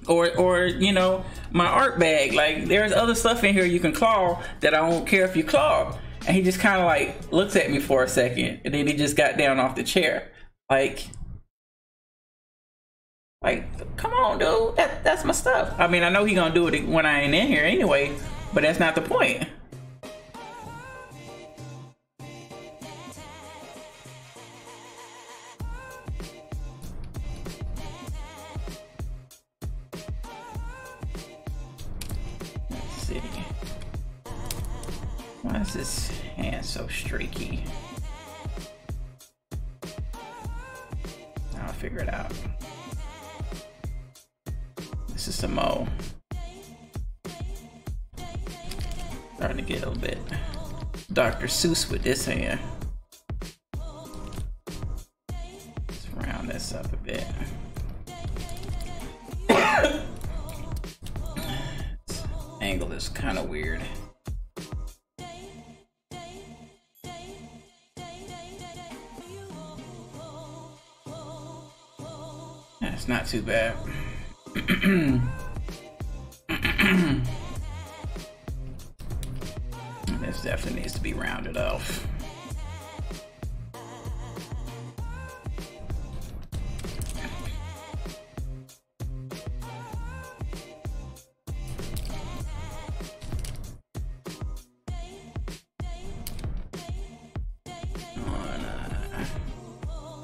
or you know, my art bag. Like, there's other stuff in here you can claw that I don't care if you claw. And he just kind of like looks at me for a second, and then he just got down off the chair. Like, come on, dude. That's my stuff. I mean, I know he gonna do it when I ain't in here anyway, but that's not the point. Let's see. Why is this hand so streaky? I'll figure it out. This is some mo. Starting to get a little bit Dr. Seuss with this hand. Let's round this up a bit. This angle is kind of weird. That's not too bad. This definitely needs to be rounded off.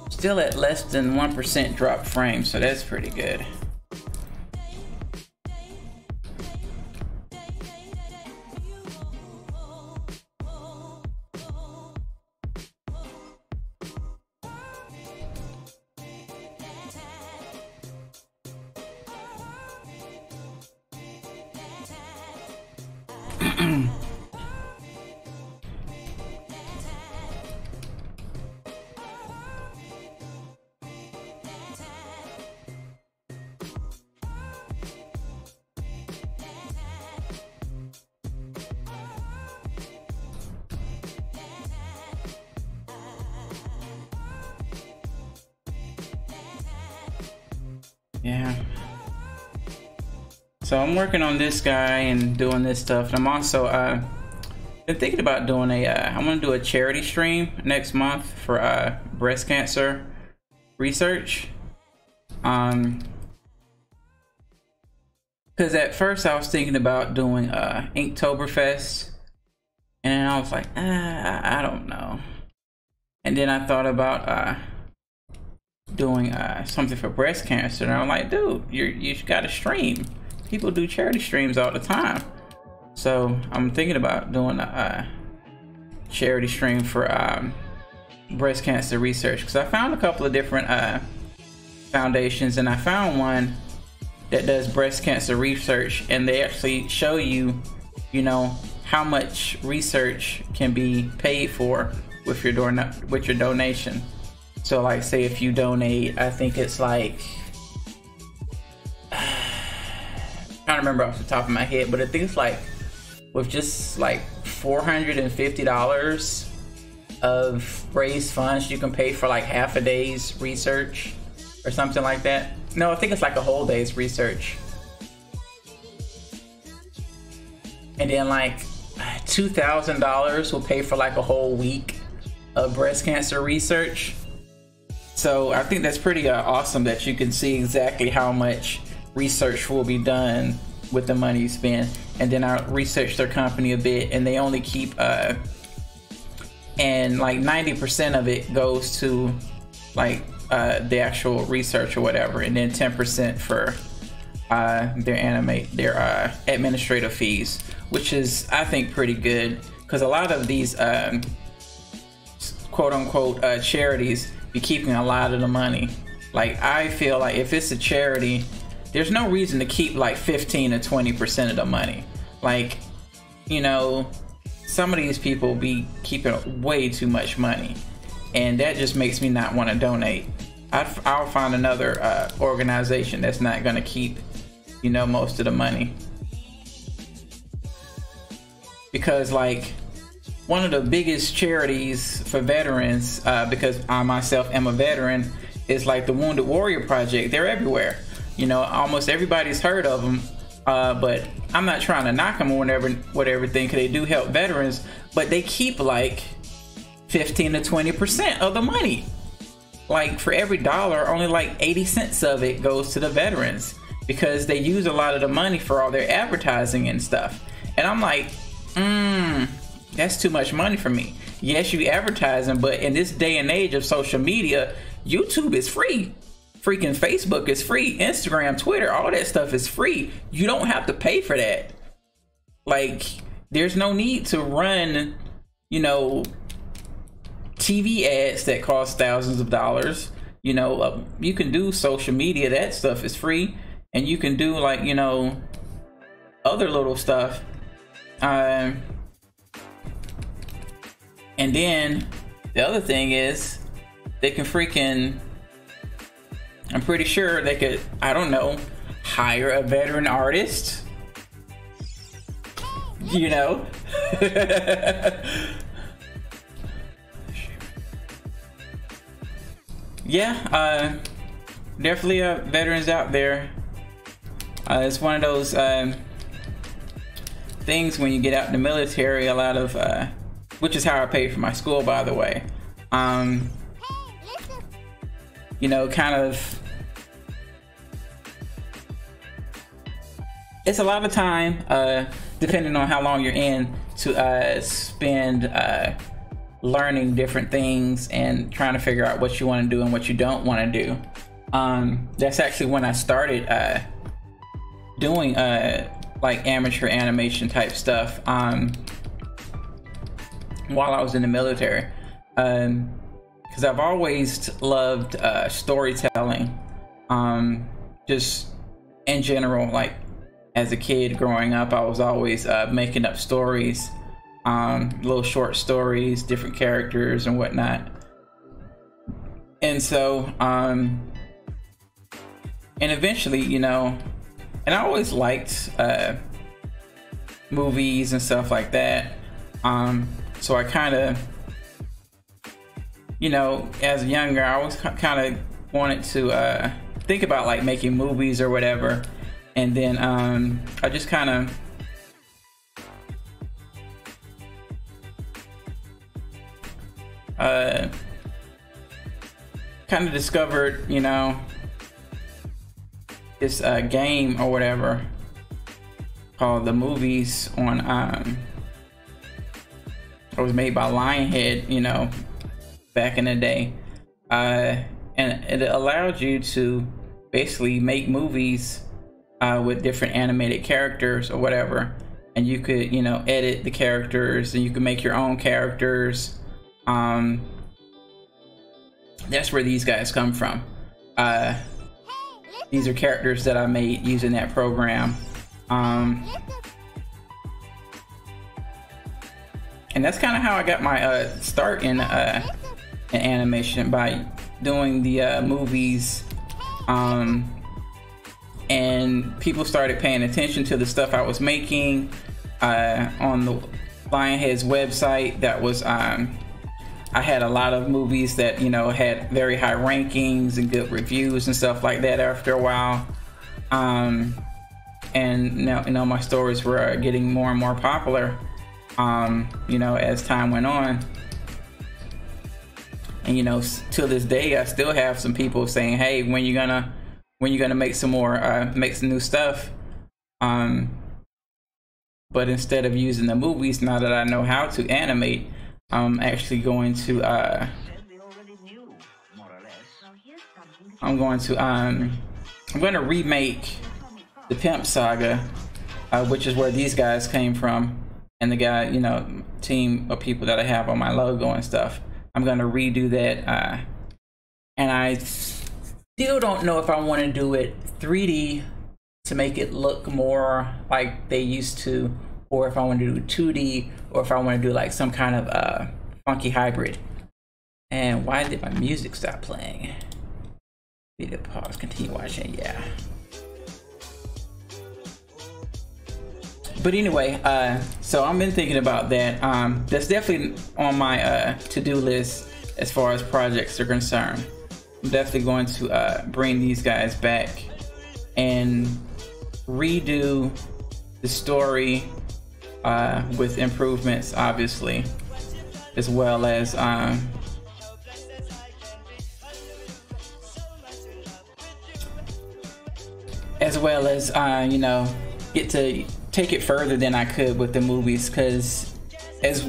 Still at less than 1% drop frame, so that's pretty good. Yeah. So I'm working on this guy and doing this stuff. And I'm also been thinking about doing a I want to do a charity stream next month for breast cancer research. Because at first I was thinking about doing Inktoberfest, and I was like, I don't know. And then I thought about doing something for breast cancer, and I'm like, dude, you got to stream. People do charity streams all the time. So I'm thinking about doing a charity stream for breast cancer research, because I found a couple of different foundations, and I found one that does breast cancer research, and they actually show you, you know, how much research can be paid for with your donation. So like, say if you donate, I think it's like, I don't remember off the top of my head, but I think it's like, with just like $450 of raised funds, you can pay for like half a day's research or something like that. No, I think it's like a whole day's research. And then like $2,000 will pay for like a whole week of breast cancer research. So I think that's pretty awesome that you can see exactly how much research will be done with the money you spend. And then I researched their company a bit, and they only keep and like 90% of it goes to like the actual research or whatever, and then 10% for their administrative fees, which is, I think, pretty good, because a lot of these quote unquote charities be keeping a lot of the money. Like, I feel like if it's a charity, there's no reason to keep like 15 to 20% of the money. Like, you know, some of these people be keeping way too much money, and that just makes me not want to donate. I'll find another organization that's not going to keep, you know, most of the money. Because like, one of the biggest charities for veterans, because I myself am a veteran, is like the Wounded Warrior Project. They're everywhere. You know, almost everybody's heard of them. But I'm not trying to knock them or whatever thing, because they do help veterans, but they keep like 15 to 20% of the money. Like, for every dollar, only like 80 cents of it goes to the veterans, because they use a lot of the money for all their advertising and stuff. And I'm like, that's too much money for me. Yes, you advertising, but in this day and age of social media, YouTube is free. Freaking Facebook is free. Instagram, Twitter, all that stuff is free. You don't have to pay for that. Like, there's no need to run, you know, TV ads that cost thousands of dollars. You know, you can do social media. That stuff is free. And you can do, like, you know, other little stuff. And then the other thing is, they can freaking, I'm pretty sure they could, I don't know, hire a veteran artist, you know. Yeah, definitely veterans out there. It's one of those things when you get out in the military, a lot of, which is how I paid for my school, by the way. You know, kind of, it's a lot of time, depending on how long you're in, to spend learning different things and trying to figure out what you want to do and what you don't want to do. That's actually when I started doing like amateur animation type stuff while I was in the military, because I've always loved storytelling, just in general. Like, as a kid growing up, I was always making up stories, little short stories, different characters and whatnot. And so and eventually, you know, and I always liked movies and stuff like that. So I kind of, you know, as younger, I always kind of wanted to think about like making movies or whatever. And then I just kind of discovered, you know, this game or whatever called The Movies on it was made by Lionhead, you know, back in the day, and it allowed you to basically make movies with different animated characters or whatever, and you could, you know, edit the characters and you could make your own characters. That's where these guys come from. These are characters that I made using that program. And that's kind of how I got my start in animation, by doing the movies. And people started paying attention to the stuff I was making on the Lionhead's website. That was I had a lot of movies that, you know, had very high rankings and good reviews and stuff like that after a while. And now, you know, my stories were getting more and more popular, you know, as time went on. And, you know, till this day, I still have some people saying, hey, when you gonna make some more, make some new stuff? But instead of using the movies, now that I know how to animate, I'm actually going to I'm going to remake the Pimp Saga, which is where these guys came from, and the guy, you know, team of people that I have on my logo and stuff. I'm going to redo that, and I still don't know if I want to do it 3D to make it look more like they used to, or if I want to do 2D, or if I want to do like some kind of funky hybrid. And why did my music stop playing? Video pause, continue watching, yeah. But anyway, so I've been thinking about that. That's definitely on my to-do list as far as projects are concerned. I'm definitely going to bring these guys back and redo the story with improvements, obviously, as well as you know, get to take it further than I could with the movies, because as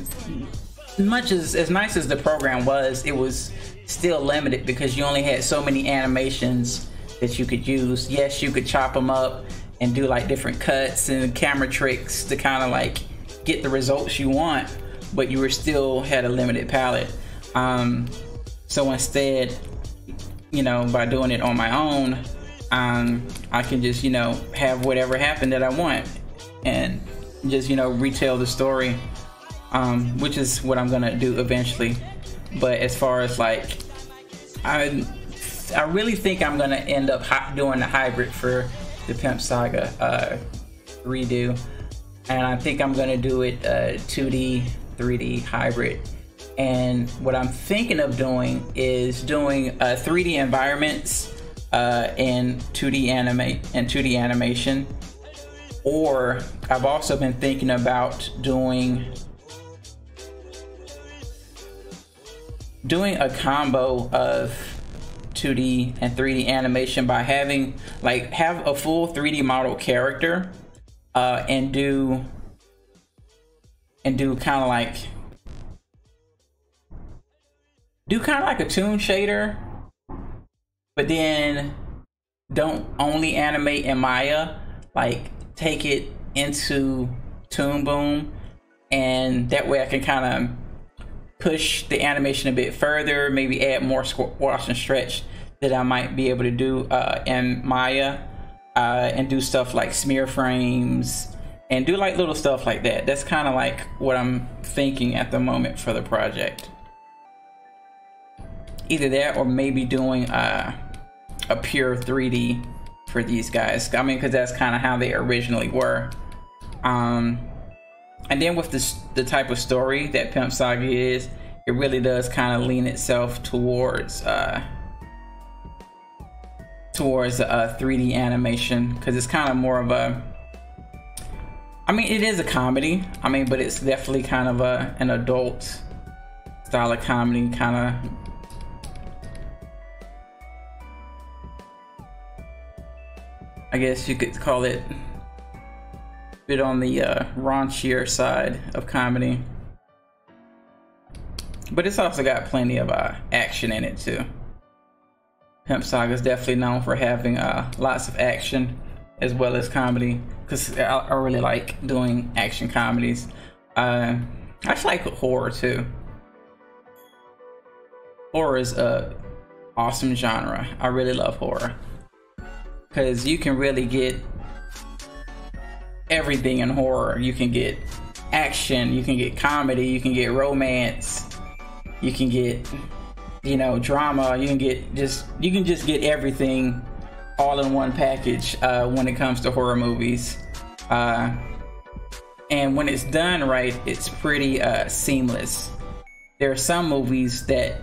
nice as the program was, it was still limited because you only had so many animations that you could use. Yes, you could chop them up and do like different cuts and camera tricks to kind of like get the results you want, but you were still had a limited palette. So instead, you know, by doing it on my own, I can just, you know, have whatever happened that I want and just, you know, retell the story, which is what I'm gonna do eventually. But as far as like, I really think I'm gonna end up doing the hybrid for the Pimp Saga redo, and I think I'm gonna do it 2D 3D hybrid. And what I'm thinking of doing is doing 3D environments and 2D animation, or I've also been thinking about doing a combo of 2D and 3D animation by having have a full 3D model character and do kind of like a toon shader, but then don't only animate in Maya, like take it into Toon Boom, and that way I can kind of push the animation a bit further, maybe add more squash and stretch that I might be able to do in Maya, and do stuff like smear frames and do like little stuff like that. That's kind of like what I'm thinking at the moment for the project. Either that or maybe doing a pure 3D for these guys. I mean, because that's kind of how they originally were. And then with the type of story that Pimp Saga is, it really does kind of lean itself towards 3D animation, because it's kind of more of a, I mean, it is a comedy, I mean, but it's definitely kind of an adult style of comedy, kind of. I guess you could call it a bit on the raunchier side of comedy, but it's also got plenty of action in it too. Pimp Saga is definitely known for having lots of action as well as comedy, because I really like doing action comedies. I just like horror too. Horror is a awesome genre. I really love horror, because you can really get everything in horror. You can get action, you can get comedy, you can get romance, you can get, you know, drama, you can just get everything all in one package when it comes to horror movies. And when it's done right, it's pretty seamless. There are some movies that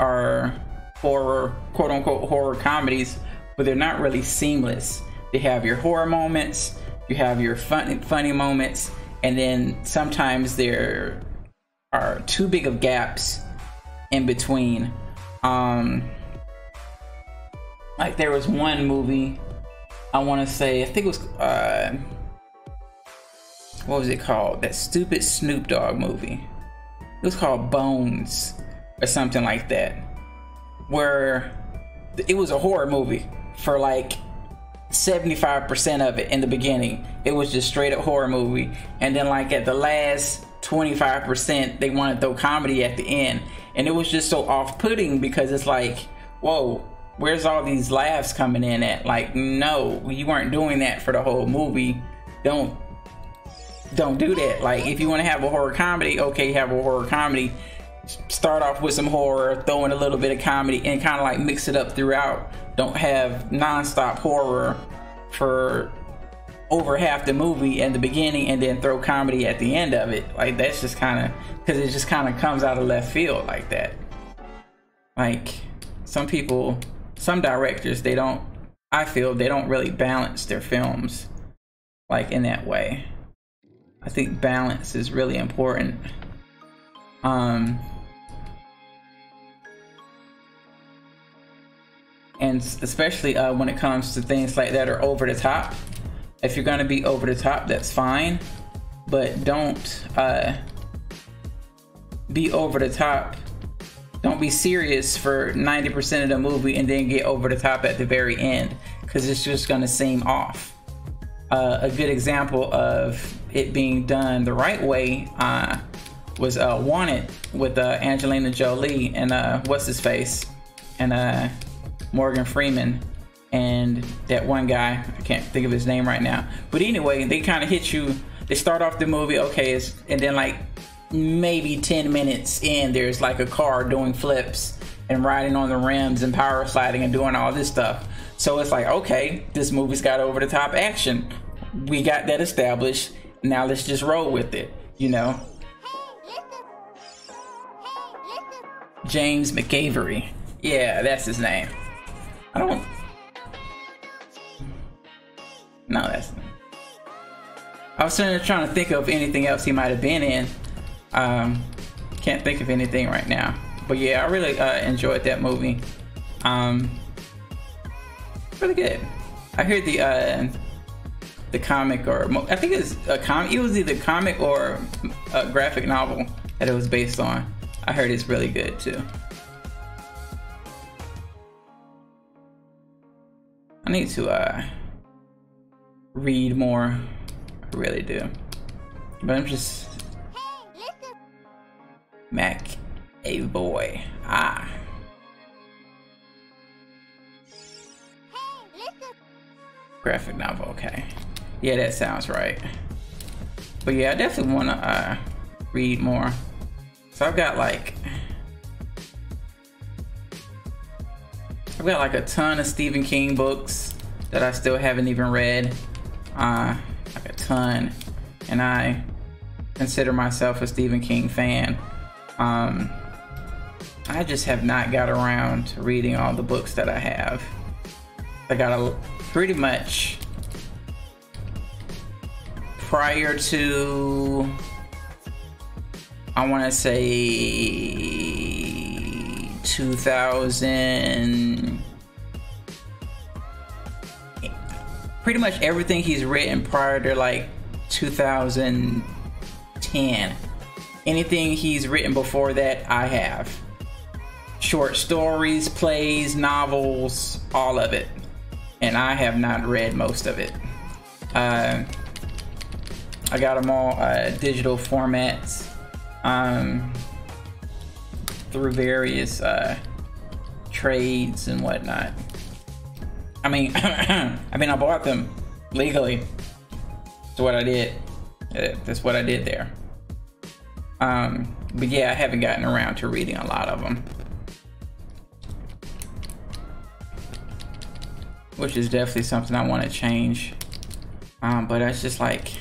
are horror, quote unquote horror comedies, but they're not really seamless. They have your horror moments, you have your funny moments, and then sometimes there are too big of gaps in between. Like there was one movie I want to say, I think it was, what was it called? That stupid Snoop Dogg movie. It was called Bones or something like that, where it was a horror movie for like 75% of it. In the beginning, it was just straight up horror movie, and then like at the last 25% they want to throw comedy at the end, and it was just so off-putting because it's like, whoa, where's all these laughs coming in at? Like, no, you weren't doing that for the whole movie. Don't do that. Like, if you want to have a horror comedy, okay, have a horror comedy. Start off with some horror, throw in a little bit of comedy, and kind of like mix it up throughout. Don't have non-stop horror for over half the movie in the beginning and then throw comedy at the end of it. Like, that's just kind of, because it just kind of comes out of left field like that. Like, some people, some directors, they don't, I feel they don't really balance their films like in that way. I think balance is really important. And especially when it comes to things like that are over the top. If you're gonna be over the top, that's fine, but don't be over the top. Don't be serious for 90% of the movie and then get over the top at the very end, because it's just gonna seem off. A good example of it being done the right way was Wanted with Angelina Jolie and what's his face, and Morgan Freeman and that one guy, I can't think of his name right now, but anyway, they kind of hit you. They start off the movie, okay, and then like maybe 10 minutes in, there's like a car doing flips and riding on the rims and power sliding and doing all this stuff. So it's like, okay, this movie's got over the top action. We got that established. Now let's just roll with it, you know? James McAvoy. Yeah, that's his name. I don't... No, that's... I was trying to think of anything else he might have been in. Can't think of anything right now. But yeah, I really enjoyed that movie. Really good. I heard the comic, or I think it's a comic. It was either comic or a graphic novel that it was based on. I heard it's really good too. I need to read more. I really do. But I'm just Mac a boy. Graphic novel, okay. Yeah, that sounds right. But yeah, I definitely want to read more. So I've got like a ton of Stephen King books that I still haven't even read. Like a ton. And I consider myself a Stephen King fan. I just have not got around to reading all the books that I have. I got pretty much prior to, I want to say 2000, pretty much everything he's written prior to like 2010. Anything he's written before that, I have. Short stories, plays, novels, all of it. And I have not read most of it. I got them all digital formats through various trades and whatnot. I mean, I bought them legally. That's what I did. That's what I did there. But yeah, I haven't gotten around to reading a lot of them, which is definitely something I want to change. But it's just like,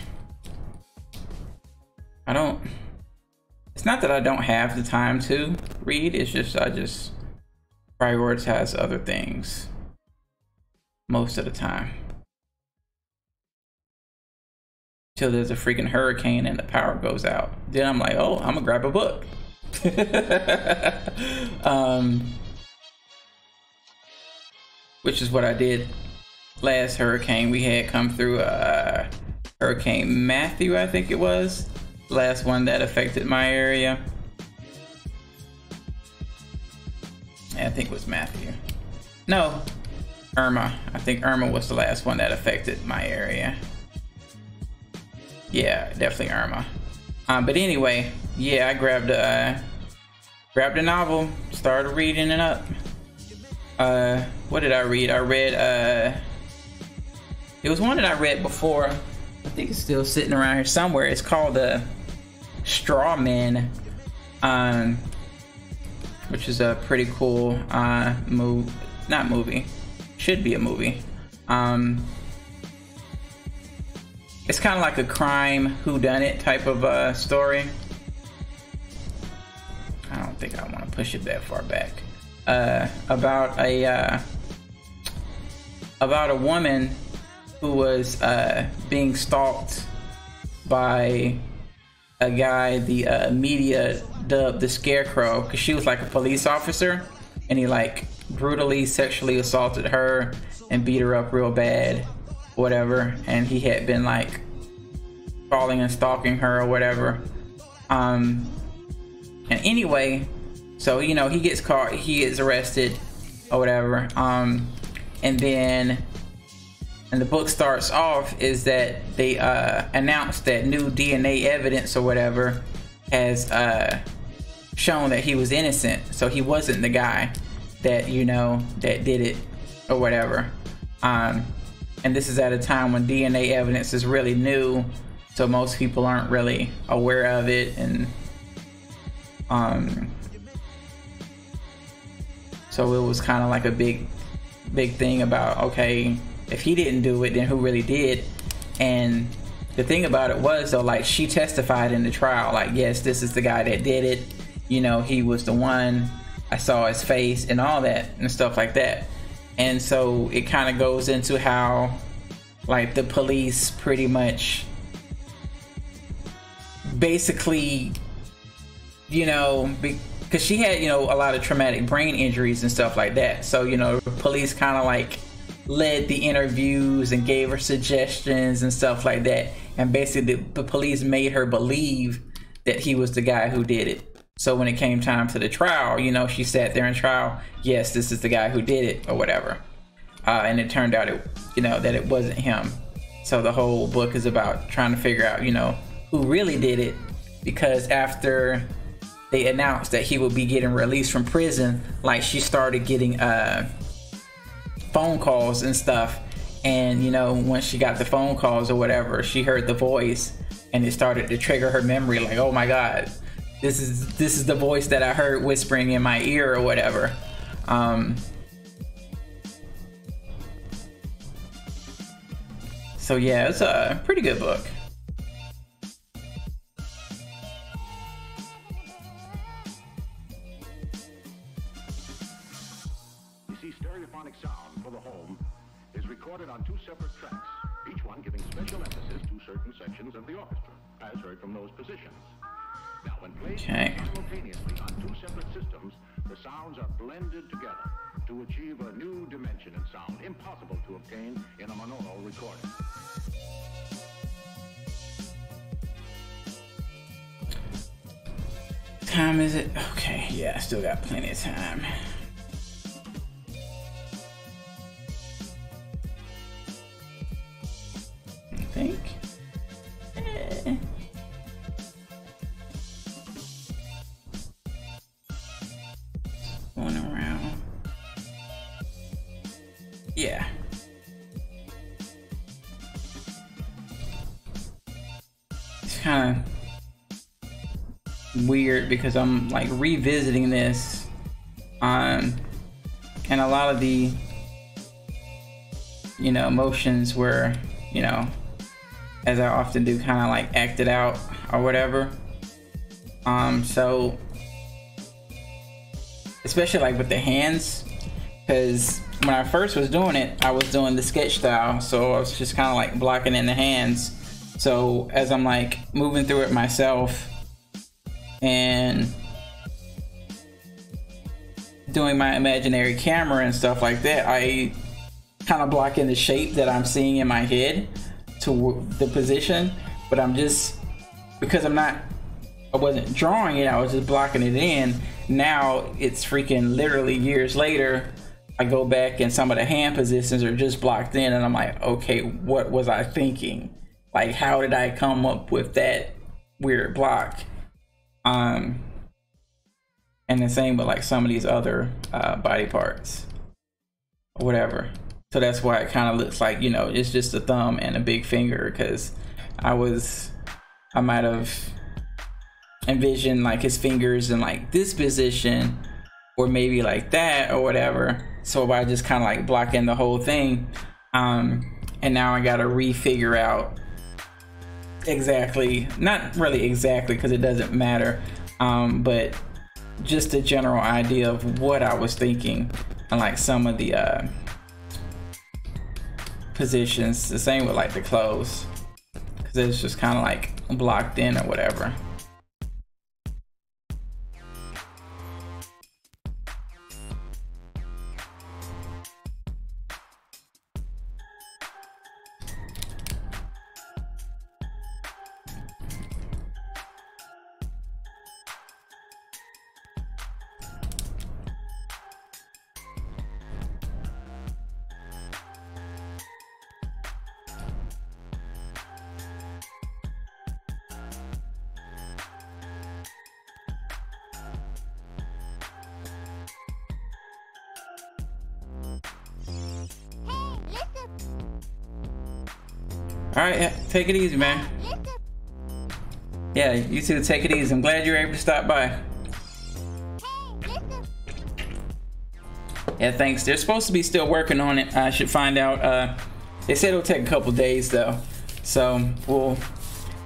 it's not that I don't have the time to read, it's just I just prioritize other things most of the time. Till there's a freaking hurricane and the power goes out. Then I'm like, oh, I'm gonna grab a book. Which is what I did last hurricane we had come through, Hurricane Matthew, I think it was. Last one that affected my area. I think it was Matthew. No, Irma. I think Irma was the last one that affected my area. Yeah, definitely Irma. But anyway, yeah, I grabbed a novel, started reading it up. What did I read? I read it was one that I read before. I think it's still sitting around here somewhere. It's called Straw Men, which is a pretty cool not movie, should be a movie. It's kind of like a crime whodunit type of story. I don't think I want to push it that far back. About a woman who was being stalked by a guy the media dubbed the Scarecrow, because she was like a police officer, and he like brutally sexually assaulted her and beat her up real bad, whatever. And he had been like calling and stalking her or whatever. And anyway, so you know, he gets caught, he gets arrested or whatever. And then, and the book starts off is that they announced that new DNA evidence or whatever has shown that he was innocent, so he wasn't the guy that, you know, that did it or whatever. And this is at a time when DNA evidence is really new, so most people aren't really aware of it. And so it was kind of like a big thing about, okay, if he didn't do it, then who really did? And the thing about it was, though, like, she testified in the trial, like, yes, this is the guy that did it, you know, he was the one, I saw his face and all that and stuff like that. And so it kind of goes into how, like, the police pretty much basically, you know, because she had, you know, a lot of traumatic brain injuries and stuff like that. So, you know, police kind of like led the interviews and gave her suggestions and stuff like that. And basically the police made her believe that he was the guy who did it. So when it came time to the trial, you know, she sat there in trial, yes, this is the guy who did it or whatever. And it turned out, you know, that it wasn't him. So the whole book is about trying to figure out, you know, who really did it. Because after they announced that he would be getting released from prison, like, she started getting phone calls and stuff. And, you know, once she got the phone calls or whatever, she heard the voice and it started to trigger her memory, like, oh my God, this is the voice that I heard whispering in my ear or whatever. So yeah, it's a pretty good book.
You see, stereophonic sound for the home is recorded on two separate tracks, each one giving special emphasis to certain sections of the orchestra, as heard from those positions. Now, when played simultaneously on two separate systems, the sounds are blended together to achieve a new dimension in sound impossible to obtain in a monaural recording.
Time is it? Okay, yeah, I still got plenty of time. I think. Going around. Yeah. It's kind of weird because I'm like revisiting this and a lot of the, you know, emotions were, you know, as I often do, kind of like acted out or whatever. So especially like with the hands, because when I first was doing it, I was doing the sketch style, so I was just kind of like blocking in the hands. So as I'm like moving through it myself and doing my imaginary camera and stuff like that, I kind of blocking the shape that I'm seeing in my head to the position, but I'm just, because I wasn't drawing it, I was just blocking it in. Now it's freaking literally years later, I go back and some of the hand positions are just blocked in, and I'm like, okay, what was I thinking? Like, how did I come up with that weird block? And the same with like some of these other body parts or whatever. So that's why it kind of looks like, you know, it's just a thumb and a big finger, because I might have envisioned like his fingers in like this position, or maybe like that or whatever. So I just kind of like block in the whole thing, and now I gotta refigure out exactly, not really exactly because it doesn't matter, but just a general idea of what I was thinking and like some of the positions. The same with like the clothes, because it's just kind of like blocked in or whatever. All right, take it easy, man. Yeah, you too, take it easy. I'm glad you were able to stop by. Yeah, thanks. They're supposed to be still working on it. I should find out. They said it'll take a couple days though, so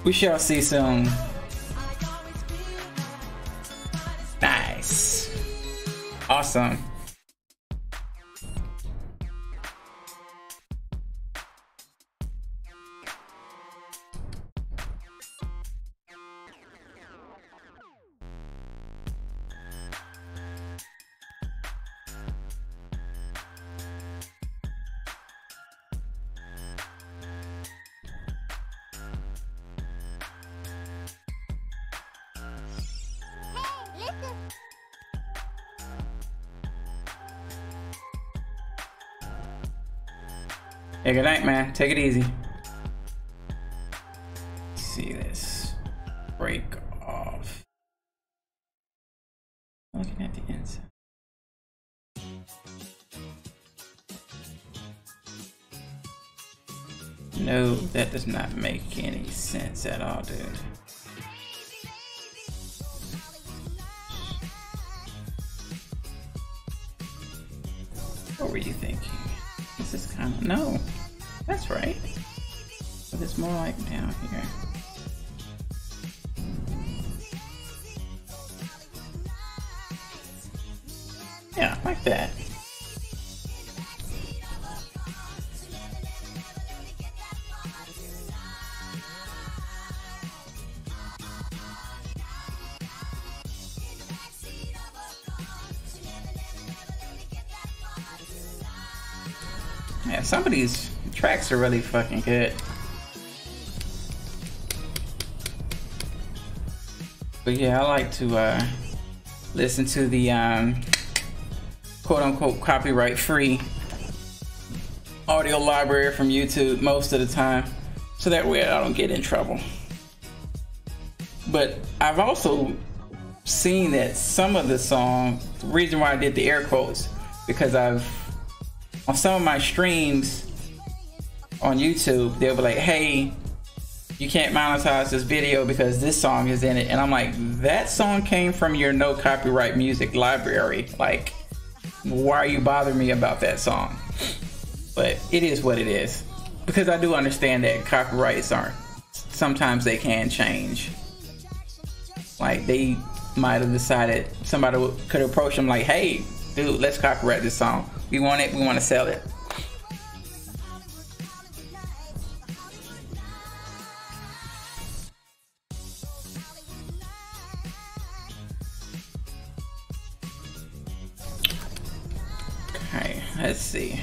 we shall see soon. Nice, awesome. Yeah, good night, man. Take it easy. Let's see this. Break off. Looking at the inside. No, that does not make any sense at all, dude. What were you thinking? This is kind of, no, that's right. But it's more like down here. Yeah, like that. Yeah, some of these tracks are really fucking good. But yeah, I like to listen to the quote-unquote copyright-free audio library from YouTube most of the time, so that way I don't get in trouble. But I've also seen that some of the songs, the reason why I did the air quotes, because on some of my streams on YouTube, they'll be like, hey, you can't monetize this video because this song is in it. And I'm like, that song came from your no copyright music library. Like, why are you bothering me about that song? But it is what it is. Because I do understand that copyrights sometimes they can change. Like, they might have decided, somebody could approach them like, hey, dude, let's copyright this song. We want it, we want to sell it. Okay, let's see.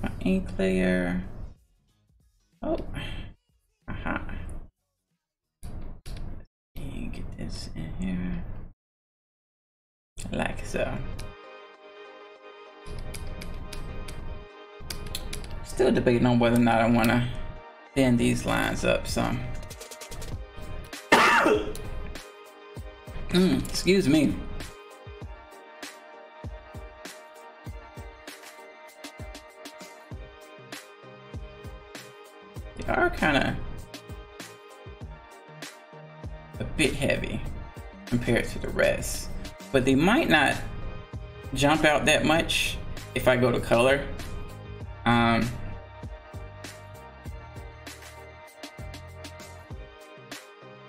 My ink layer. Oh, aha. Get this in here, like so. Still debating on whether or not I want to bend these lines up some. Excuse me. They are kind of a bit heavy compared to the rest, but they might not jump out that much if I go to color.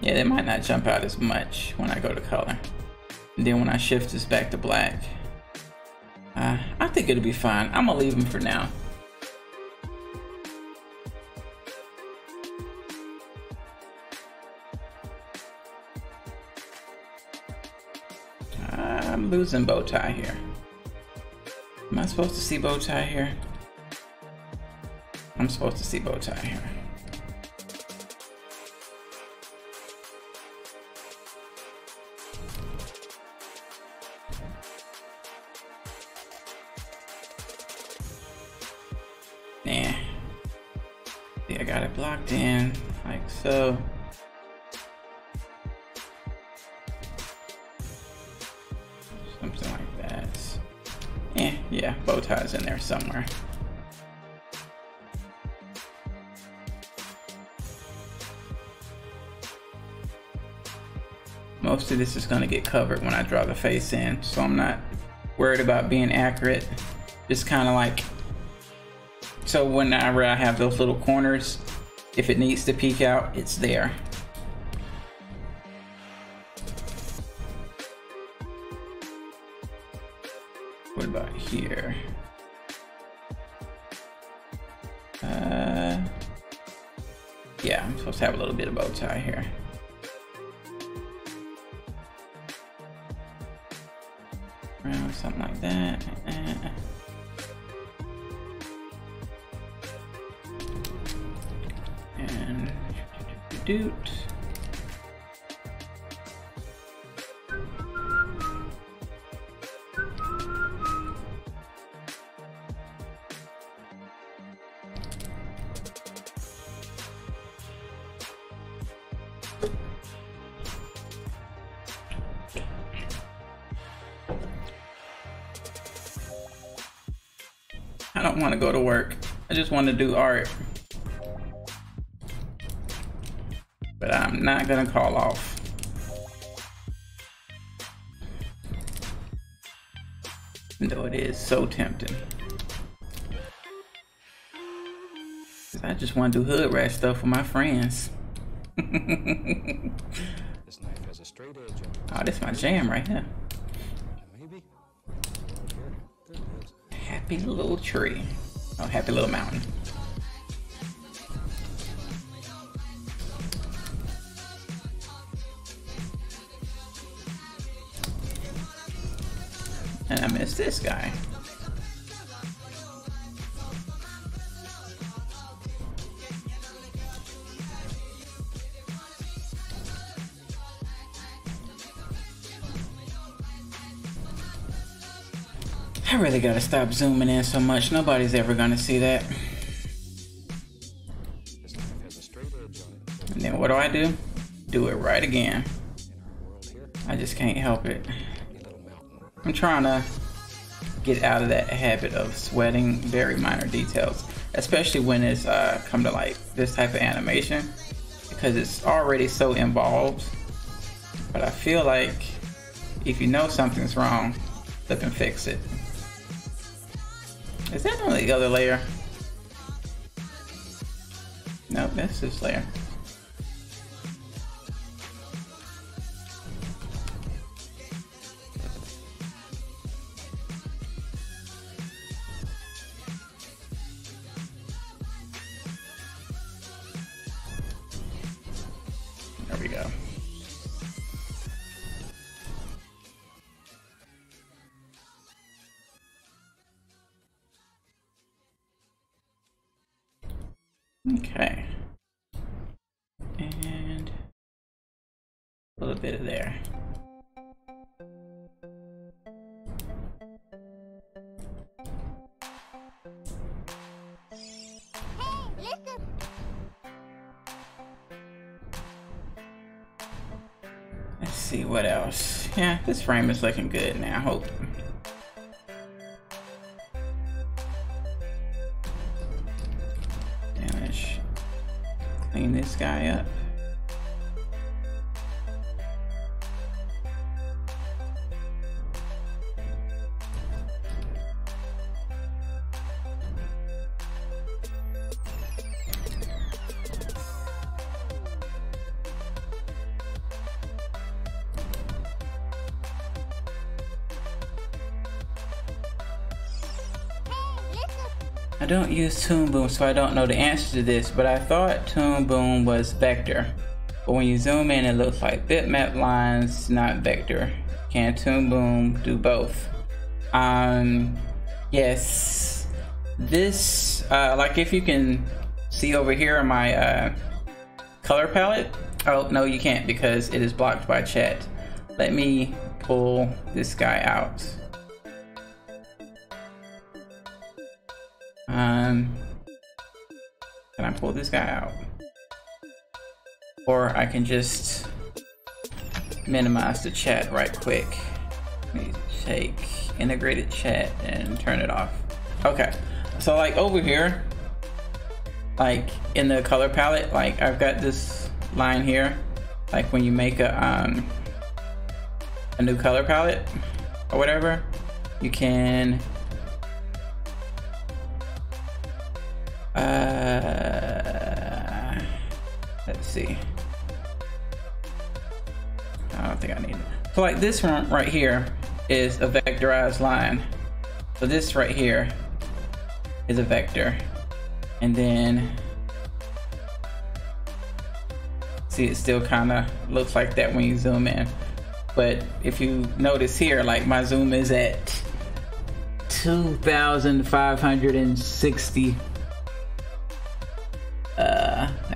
Yeah, they might not jump out as much when I go to color. And then when I shift this back to black, I think it'll be fine. I'm gonna leave them for now. I'm losing bow tie here. Am I supposed to see bow tie here? I'm supposed to see bow tie here. Nah. See, I got it blocked in like so. Something like that. Yeah, bow tie's in there somewhere. Most of this is going to get covered when I draw the face in, so I'm not worried about being accurate. Just kind of like, so whenever I have those little corners, if it needs to peek out, it's there. What about here? Yeah, I'm supposed to have a little bit of bow tie here. Around something like that. And doot. I don't want to go to work. I just want to do art. But I'm not gonna call off. Even though it is so tempting. I just want to do hood rat stuff with my friends.
This knife has a straight edge on it.
Oh, this is my jam right here.
Maybe. Here, there it is.
Happy little tree. Oh, happy little mountain. And I missed this guy. I really gotta stop zooming in so much. Nobody's ever gonna see that.
This knife has a straight edge on it.
And then what do? Do it right again.
In our world here,
I just can't help it.
a little mountain.
I'm trying to get out of that habit of sweating very minor details, especially when it's come to like this type of animation, because it's already so involved. But I feel like if you know something's wrong, flip and fix it. Is that on the other layer? Nope, that's this layer. There we go. Okay. And a little bit of there. Let's see what else. Yeah, this frame is looking good now, I hope. And let's clean this guy up. I don't use Toon Boom, so I don't know the answer to this, but I thought Toon Boom was vector. But when you zoom in, it looks like bitmap lines, not vector. Can Toon Boom do both? Yes. This, like if you can see over here in my color palette. Oh, no, you can't because it is blocked by chat. Let me pull this guy out. Can I pull this guy out? Or I can just minimize the chat right quick. Let me take integrated chat and turn it off. Okay, so like over here, like in the color palette, like I've got this line here. Like when you make a new color palette or whatever, you can let's see. I don't think I need it. So like this one right here is a vectorized line. So this right here is a vector. And then see, it still kind of looks like that when you zoom in. But if you notice here, like my zoom is at 2,560.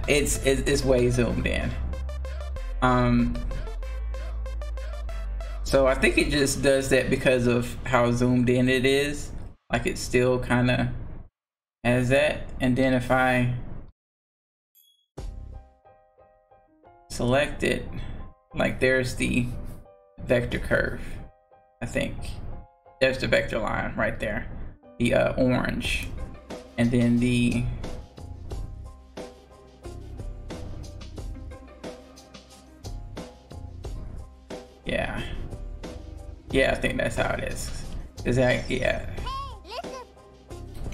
It's way zoomed in. So I think it just does that because of how zoomed in it is. Like it still kind of has that. And then if I select it, like there's the vector curve, I think. There's the vector line right there, the orange. And then the yeah, I think that's how it is. Is that, yeah.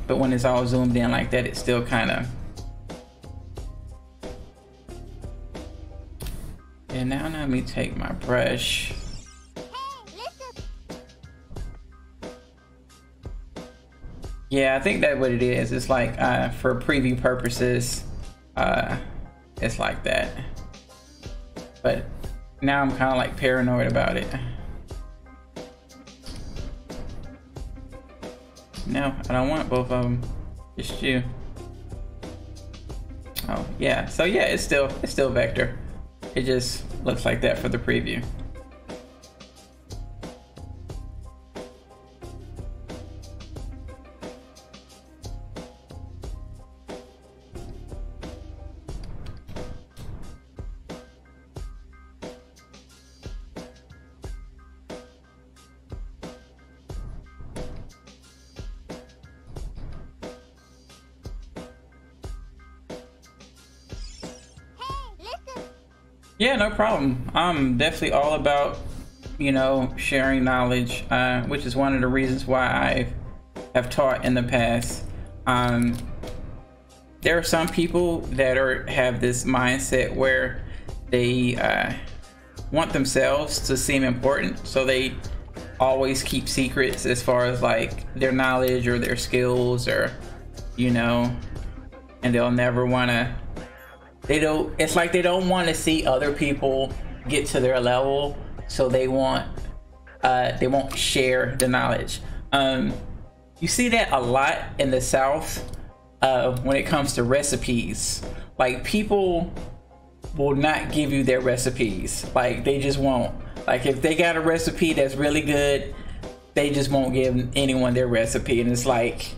But when it's all zoomed in like that, it's still kind of. And now let me take my brush. Yeah, I think that's what it is. It's like for preview purposes, it's like that. But now I'm kind of like paranoid about it. No, I don't want both of them. Just you. Oh yeah. So yeah, it's still vector. It just looks like that for the preview. Yeah, no problem. I'm definitely all about, you know, sharing knowledge, which is one of the reasons why I have taught in the past. There are some people that have this mindset where they want themselves to seem important, so they always keep secrets as far as like their knowledge or their skills, or, you know, and they'll never want to. It's like they don't want to see other people get to their level, so they won't share the knowledge. You see that a lot in the South. when it comes to recipes. Like, people will not give you their recipes. Like, they just won't. Like, if they got a recipe that's really good, they just won't give anyone their recipe. And it's like,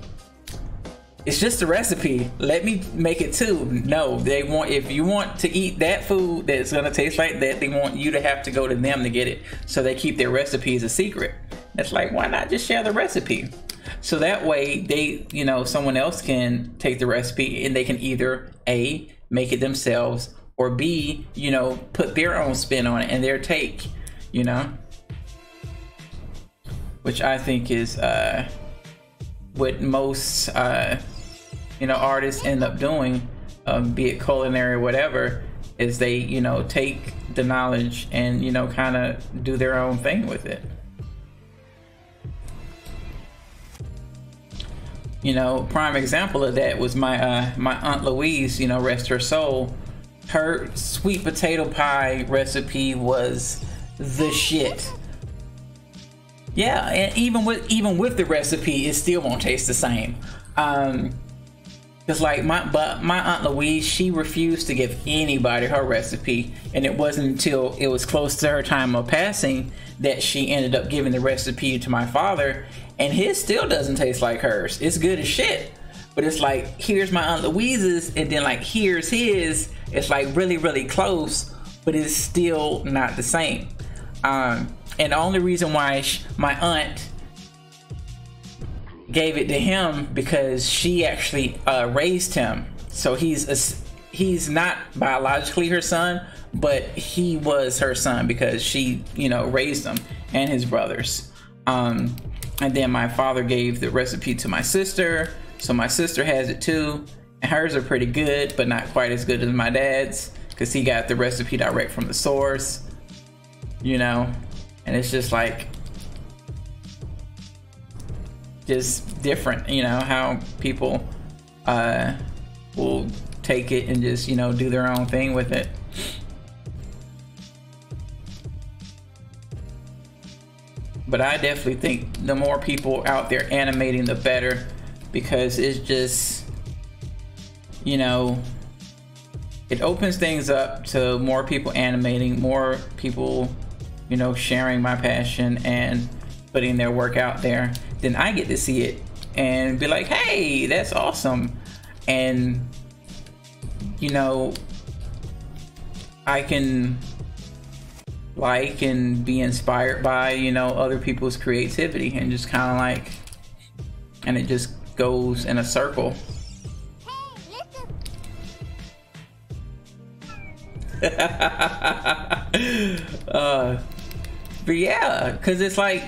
it's just a recipe. Let me make it too. No, they want, if you want to eat that food that's gonna taste like that, they want you to have to go to them to get it. So they keep their recipes a secret. It's like, why not just share the recipe? So that way they, you know, someone else can take the recipe and they can either A, make it themselves, or B, you know, put their own spin on it and their take, you know, which I think is what most you know, artists end up doing, be it culinary or whatever, is they, you know, take the knowledge and, you know, kind of do their own thing with it. You know, prime example of that was my my Aunt Louise, you know, rest her soul. Her sweet potato pie recipe was the shit. Yeah, and even with the recipe, it still won't taste the same. Cause like my Aunt Louise, she refused to give anybody her recipe, and it wasn't until it was close to her time of passing that she ended up giving the recipe to my father, and his still doesn't taste like hers. It's good as shit, but it's like, here's my Aunt Louise's, and then like here's his. It's like really close, but it's still not the same. And the only reason why my aunt gave it to him, because she actually raised him. So he's not biologically her son, but he was her son because she, you know, raised him and his brothers. And then my father gave the recipe to my sister, so my sister has it too, and hers are pretty good, but not quite as good as my dad's, because he got the recipe direct from the source, you know. And it's just like, just different, you know, how people will take it and just, you know, do their own thing with it. But I definitely think the more people out there animating, the better, because it's just, you know, it opens things up to more people animating, more people, you know, sharing my passion and putting their work out there. Then I get to see it and be like, hey, that's awesome. And, you know, I can like and be inspired by, you know, other people's creativity, and just kind of like, and it just goes in a circle. But yeah, because it's like,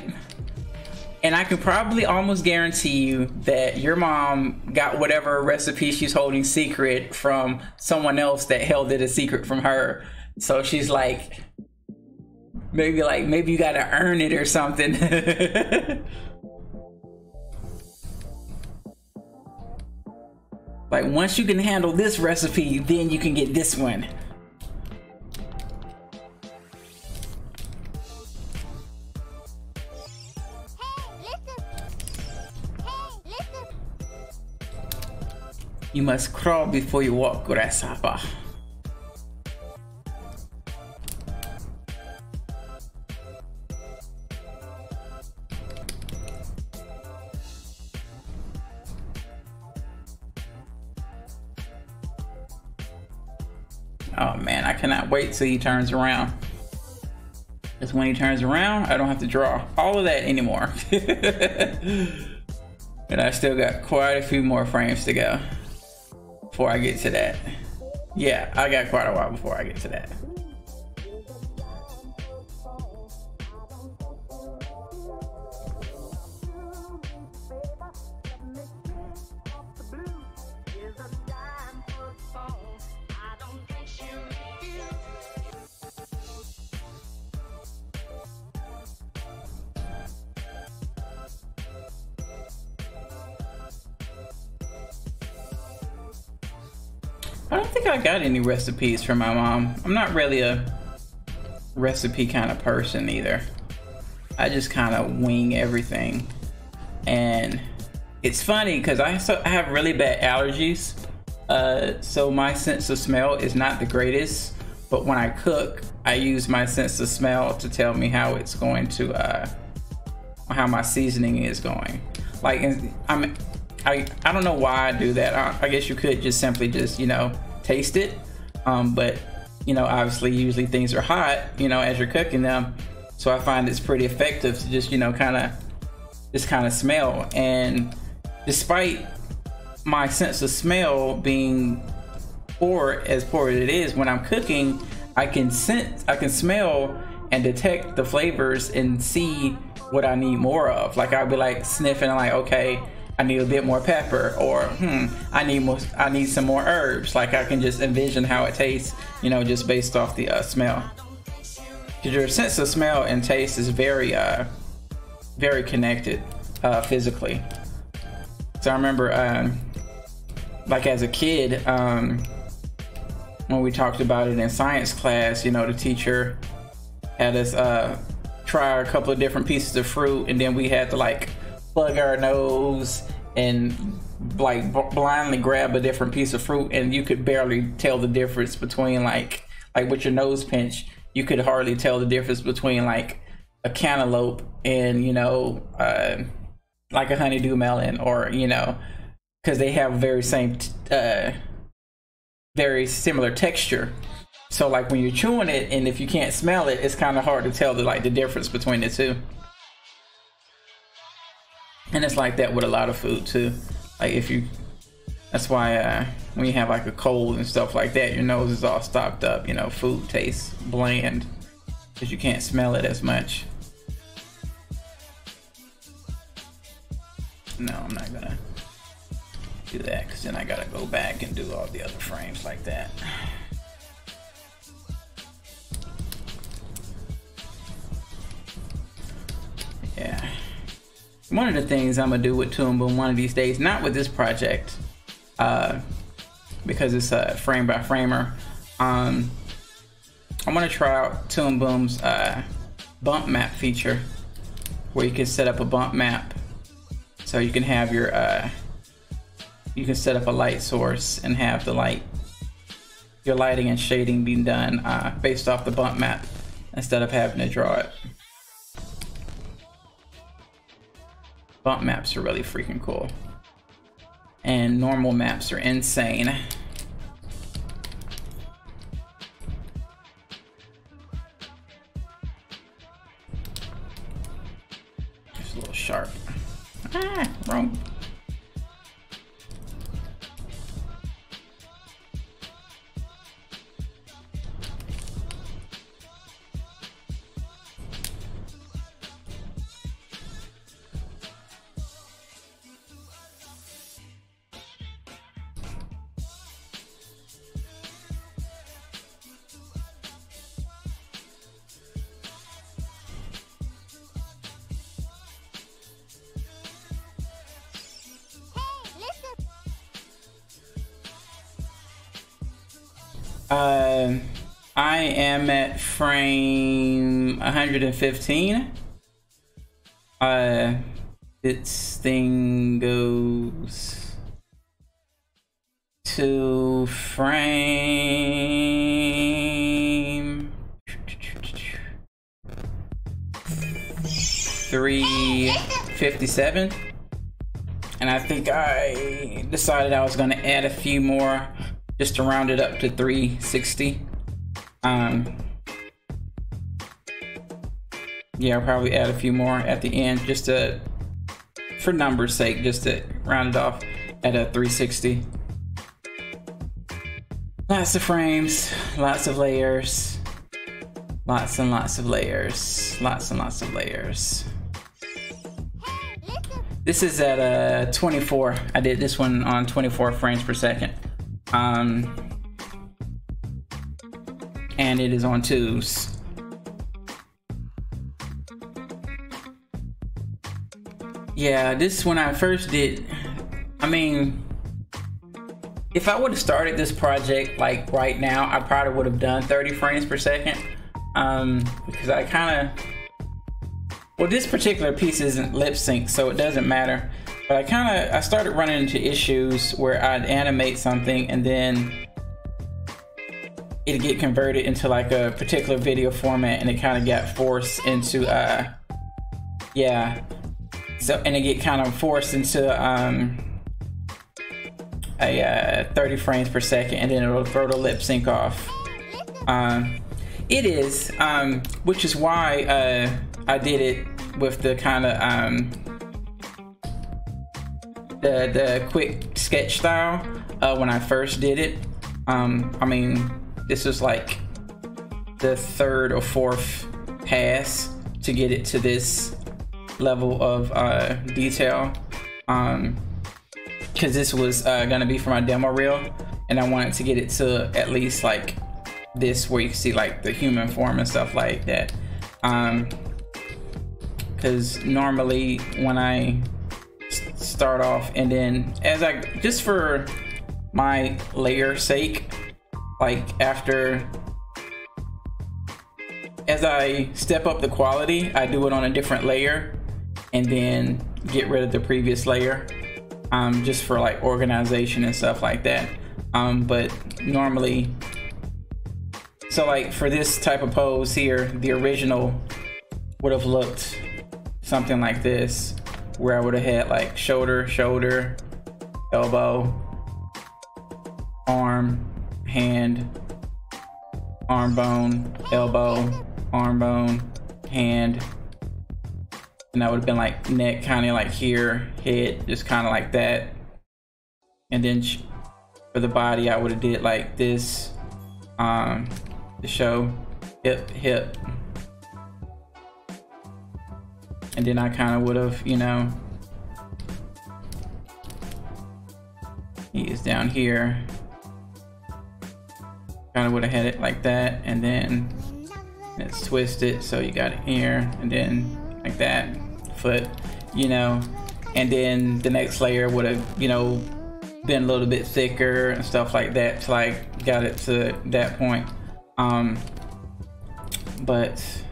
and I can probably almost guarantee you that your mom got whatever recipe she's holding secret from someone else that held it a secret from her. So she's like, maybe you gotta earn it or something. Like, once you can handle this recipe, then you can get this one. You must crawl before you walk, grasshopper. Oh man, I cannot wait till he turns around. Because when he turns around, I don't have to draw all of that anymore. And I still got quite a few more frames to go before I get to that. Yeah, I got quite a while before I get to that. I don't think I got any recipes from my mom. I'm not really a recipe kind of person either. I just kind of wing everything. And it's funny because I have really bad allergies, so my sense of smell is not the greatest. But when I cook, I use my sense of smell to tell me how it's going to, how my seasoning is going. Like, I don't know why I do that. I guess you could just simply just, you know, taste it. But, you know, obviously usually things are hot, you know, as you're cooking them. So I find it's pretty effective to just, you know, kind of smell. And despite my sense of smell being poor as it is, when I'm cooking, I can smell and detect the flavors and see what I need more of. Like I'll be like sniffing and like, okay, I need a bit more pepper, or I need some more herbs. Like I can just envision how it tastes, you know, just based off the smell. Because your sense of smell and taste is very connected physically. So I remember like as a kid, when we talked about it in science class, you know, the teacher had us try a couple of different pieces of fruit, and then we had to like plug our nose and like blindly grab a different piece of fruit, and you could barely tell the difference between like with your nose pinch, you could hardly tell the difference between like a cantaloupe and, you know, like a honeydew melon, or, you know, because they have very similar texture. So like when you're chewing it, and if you can't smell it, it's kind of hard to tell the difference between the two. And it's like that with a lot of food too. Like that's why when you have like a cold and stuff like that, your nose is all stopped up, you know, food tastes bland because you can't smell it as much. No, I'm not gonna do that because then I gotta go back and do all the other frames like that. Yeah. One of the things I'm gonna do with Toon Boom one of these days, not with this project, because it's a frame by framer. I'm gonna try out Toon Boom's bump map feature, where you can set up a bump map, so you can have your you can set up a light source and have your lighting and shading being done based off the bump map instead of having to draw it. Bump maps are really freaking cool. And normal maps are insane. Just a little sharp. Ah, wrong. I am at frame 115. This thing goes to frame 357. And I think I decided I was going to add a few more just to round it up to 360. Yeah, I'll probably add a few more at the end just to, for numbers sake, just to round it off at a 360. Lots of frames, lots of layers, lots and lots of layers, lots and lots of layers. This is at 24. I did this one on 24 frames per second. And it is on 2s. Yeah, this when I first did, I mean, if I would have started this project like right now, I probably would have done 30 frames per second. Because I well, this particular piece isn't lip sync, so it doesn't matter. But I started running into issues where I'd animate something and then it'd get converted into like a particular video format, and it kind of got forced into yeah. So, and it get kind of forced into a 30 frames per second, and then it'll throw the lip sync off. It is, which is why I did it with the kind of the quick sketch style when I first did it. I mean, this was like the third or fourth pass to get it to this level of detail, because this was gonna be for my demo reel, and I wanted to get it to at least like this, where you can see like the human form and stuff like that, because normally when I start off, and then as I just for my layer sake, like as I step up the quality, I do it on a different layer and then get rid of the previous layer, just for like organization and stuff like that. But normally, so like for this type of pose here, the original would have looked something like this, where I would have had like shoulder, elbow, arm, hand, arm bone, elbow, arm bone, hand, and that would have been like neck kind of like here, head just kind of like that, and then for the body I would have did like this, to show hip, and then I kind of would have, you know, he is down here, kind of would have had it like that, and then it's twisted, so you got it here, and then like that, foot, you know, and then the next layer would have, you know, been a little bit thicker and stuff like that till I got it to that point. But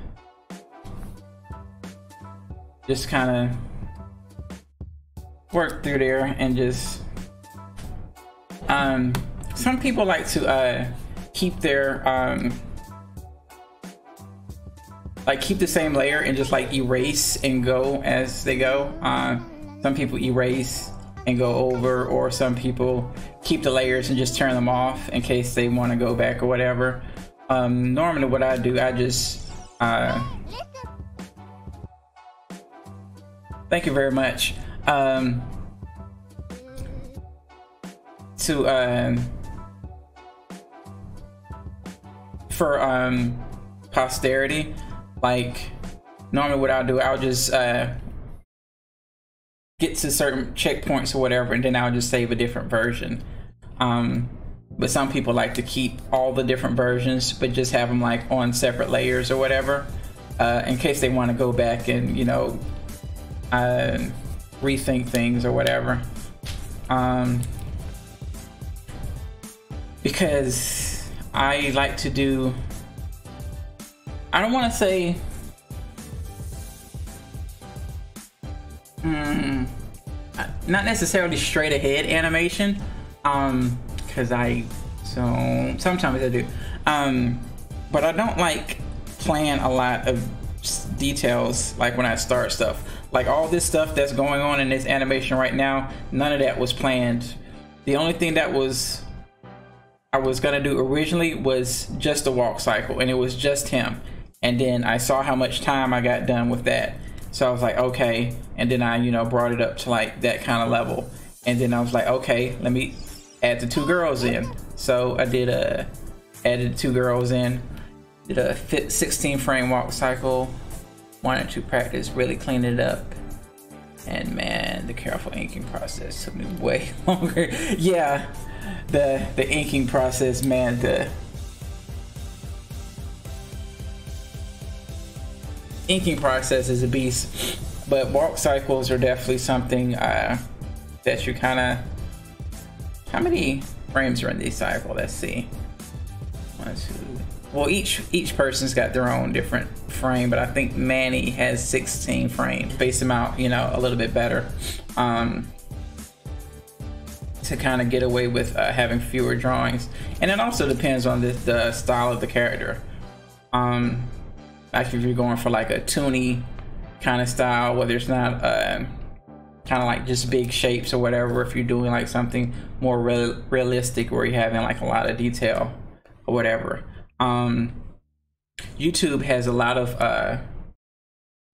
just kind of work through there, and just some people like to keep their like keep the same layer and just like erase and go as they go. Some people erase and go over, or some people keep the layers and just turn them off in case they want to go back or whatever. Normally what I do, I just thank you very much. For posterity, like normally what I'll do, I'll just get to certain checkpoints or whatever, and then I'll just save a different version. But some people like to keep all the different versions, but just have them like on separate layers or whatever, in case they want to go back and, you know, rethink things or whatever. Because I like to do, I don't want to say not necessarily straight ahead animation, because sometimes I do, but I don't like plan a lot of details. Like when I start stuff, like all this stuff that's going on in this animation right now, none of that was planned. The only thing that I was gonna do originally was just a walk cycle, and it was just him, and then I saw how much time I got done with that, so I was like, okay, and then I, you know, brought it up to like that kind of level, and then I was like, okay, let me add the 2 girls in. So I did added 2 girls in, did a 16 frame walk cycle, wanted to practice really clean it up, and man, the careful inking process took me way longer. Yeah, the inking process, man, the inking process is a beast. But walk cycles are definitely something that you kind of, how many frames are in this cycle? Let's see. 1, 2. Well, each person's got their own different frame, but I think Manny has 16 frames. Space them out, you know, a little bit better. to kind of get away with having fewer drawings. And it also depends on the style of the character. Like if you're going for like a toony kind of style where there's not kind of like just big shapes or whatever, if you're doing like something more realistic where you're having like a lot of detail or whatever. YouTube has a lot of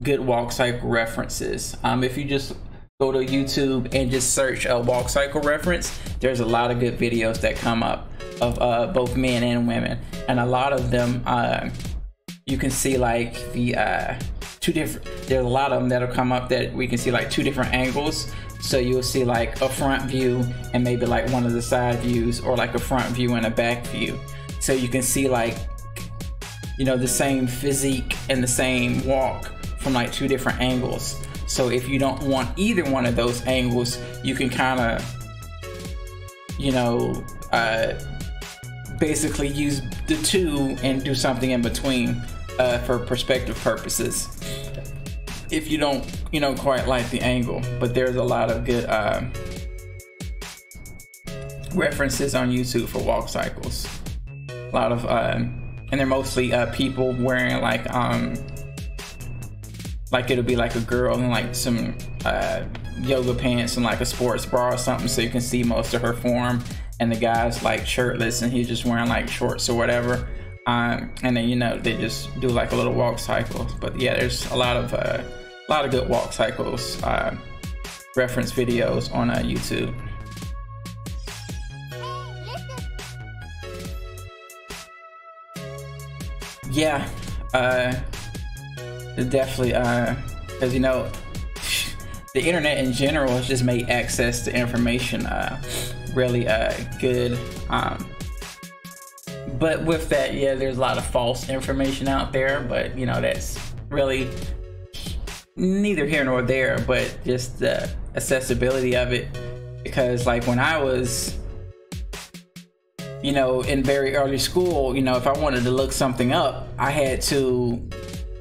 good walk cycle references. If you just go to YouTube and just search a walk cycle reference, there's a lot of good videos that come up of both men and women, and a lot of them you can see like the there's a lot of them that'll come up that we can see like two different angles. So you'll see like a front view and maybe like one of the side views, or like a front view and a back view. So you can see like, you know, the same physique and the same walk from like two different angles. So if you don't want either one of those angles, you can kind of, you know, basically use the two and do something in between for perspective purposes, if you don't, you know, quite like the angle. But there's a lot of good references on YouTube for walk cycles. A lot of and they're mostly people wearing like it'll be like a girl in like some yoga pants and like a sports bra or something, so you can see most of her form, and the guy's like shirtless and he's just wearing like shorts or whatever. And then, you know, they just do like a little walk cycle. But yeah, there's a lot of good walk cycles reference videos on YouTube. Yeah, definitely, because, you know, the internet in general has just made access to information really good. But with that, yeah, there's a lot of false information out there, but, you know, that's really neither here nor there, but just the accessibility of it. Because like when I was, you know, in very early school, you know, if I wanted to look something up, I had to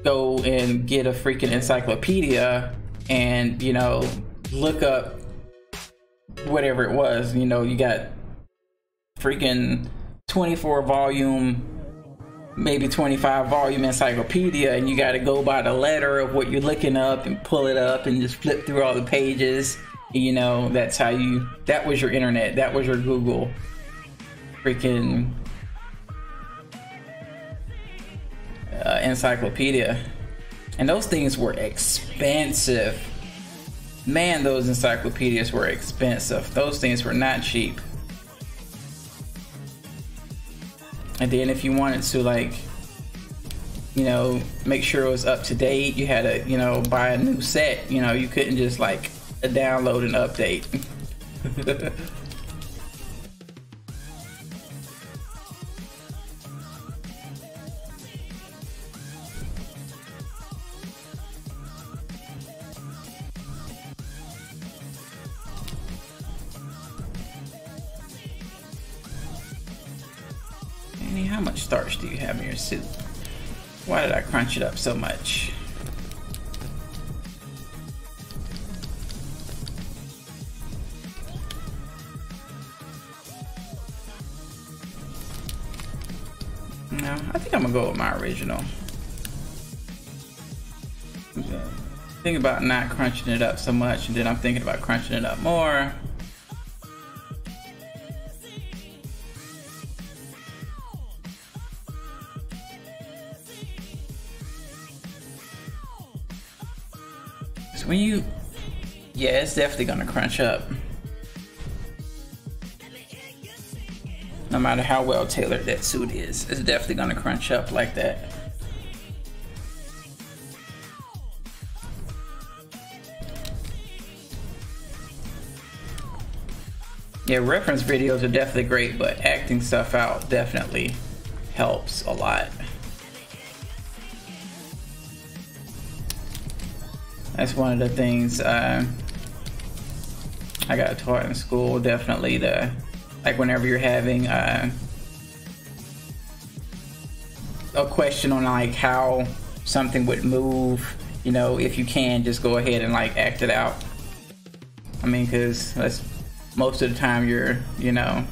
go and get a freaking encyclopedia and, you know, look up whatever it was. You know, you got freaking 24 volume, maybe 25 volume encyclopedia, and you got to go by the letter of what you're looking up and pull it up and just flip through all the pages. You know, that's how that was your internet, that was your Google freaking encyclopedia. And those things were expensive. Man, those encyclopedias were expensive. Those things were not cheap. And then if you wanted to, like, you know, make sure it was up to date, you had to, you know, buy a new set. You know, you couldn't just like download and update. How much starch do you have in your soup? Why did I crunch it up so much? No, I think I'm gonna go with my original. Think about not crunching it up so much, and then I'm thinking about crunching it up more. When you, yeah, it's definitely gonna crunch up. No matter how well tailored that suit is, it's definitely gonna crunch up like that. Yeah, reference videos are definitely great, but acting stuff out definitely helps a lot. That's one of the things I got taught in school. Definitely like whenever you're having a question on like how something would move, you know, if you can just go ahead and like act it out. I mean, because that's most of the time you're, you know,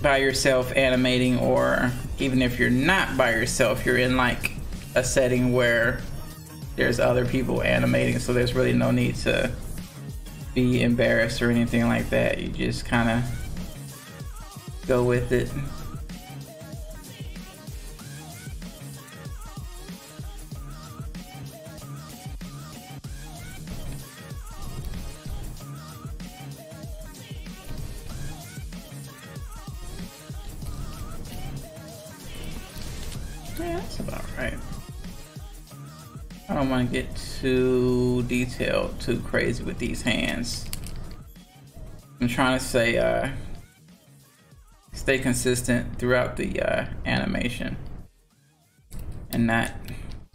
by yourself animating, or even if you're not by yourself, you're in like a setting where there's other people animating, so there's really no need to be embarrassed or anything like that. You just kind of go with it. Yeah, that's about right. I don't want to get too detailed, too crazy with these hands. I'm trying to say, stay consistent throughout the animation and not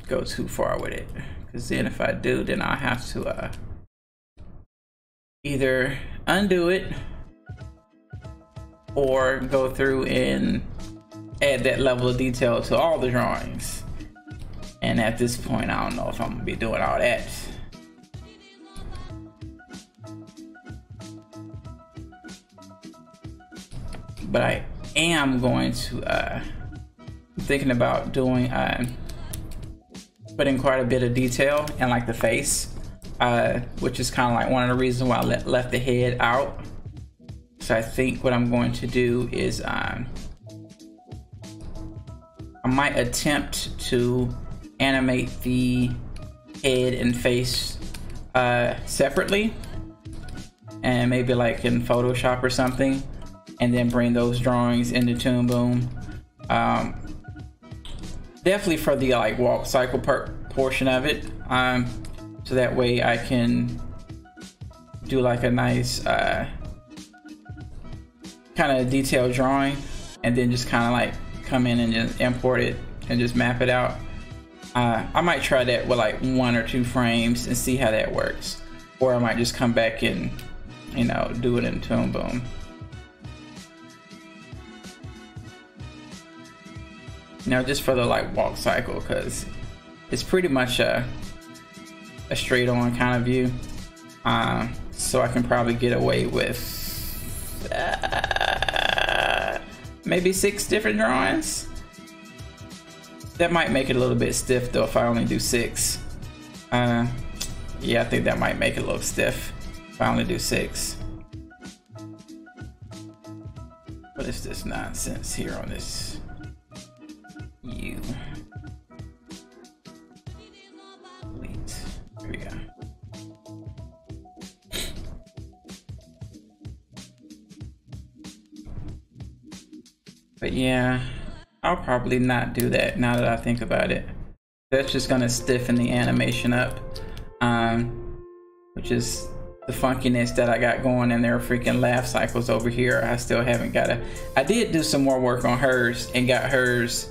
go too far with it. Because then if I do, then I'll have to either undo it or go through and add that level of detail to all the drawings. And at this point, I don't know if I'm gonna be doing all that. But I am going to, thinking about doing, putting quite a bit of detail in like the face, which is kind of like one of the reasons why I left the head out. So I think what I'm going to do is, I might attempt to animate the head and face separately, and maybe like in Photoshop or something, and then bring those drawings into Toon Boom. Definitely for the like walk cycle portion of it, so that way I can do like a nice kind of detailed drawing, and then just kind of like come in and just import it and just map it out. I might try that with like 1 or 2 frames and see how that works, or I might just come back and, you know, do it in Toon Boom. Now, just for the like walk cycle, because it's pretty much a straight on kind of view, so I can probably get away with maybe 6 different drawings. That might make it a little bit stiff though if I only do 6. Yeah, I think that might make it a little stiff if I only do 6. What is this nonsense here on this U? Delete. Here we go. But yeah, I'll probably not do that now that I think about it. That's just gonna stiffen the animation up, which is the funkiness that I got going in there. Freaking laugh cycles over here. I still haven't got I did do some more work on hers and got hers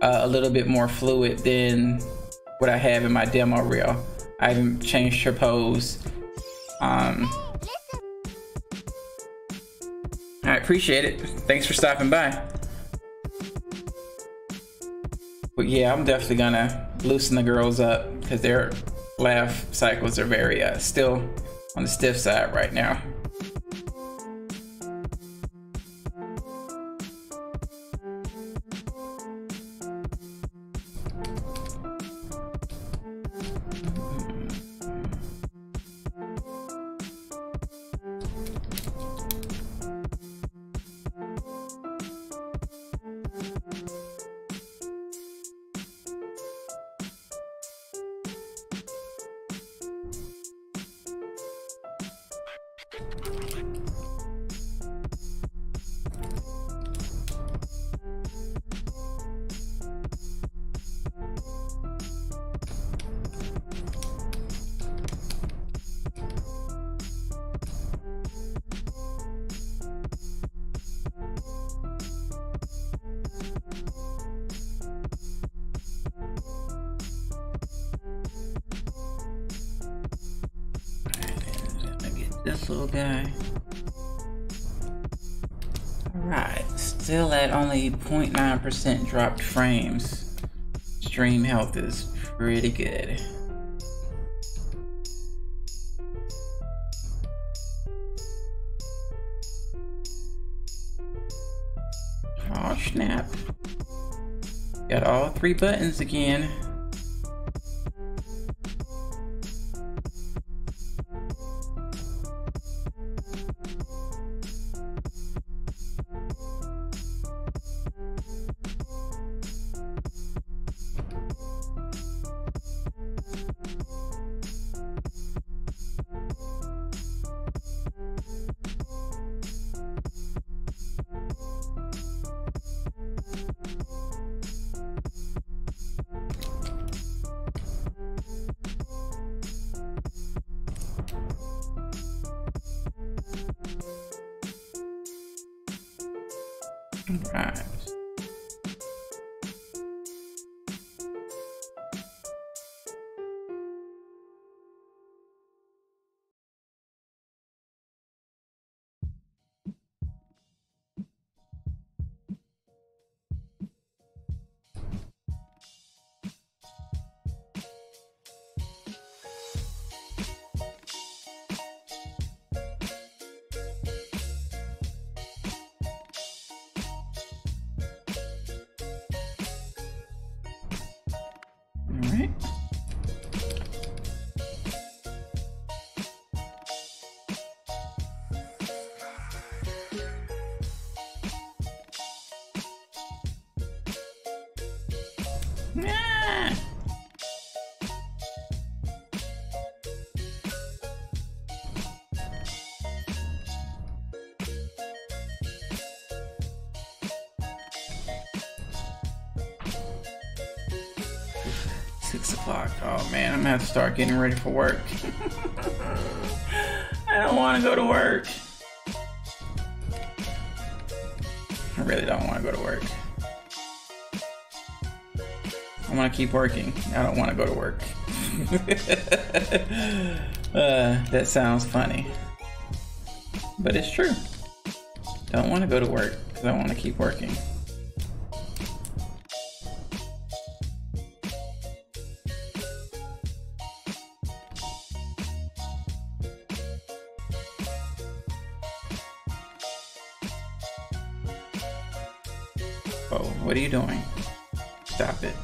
a little bit more fluid than what I have in my demo reel. I even changed her pose. I appreciate it. Thanks for stopping by. But yeah, I'm definitely gonna loosen the girls up because their laugh cycles are very still on the stiff side right now. This little guy. Alright, still at only 0.9% dropped frames. Stream health is pretty good. Oh snap. Got all 3 buttons again. Right. All right. Ah! 6 o'clock. Oh man, I'm gonna have to start getting ready for work. I don't want to go to work. I really don't want to go to work. I want to keep working. I don't want to go to work. That sounds funny, but it's true. Don't want to go to work because I want to keep working. Oh, what are you doing? Stop it.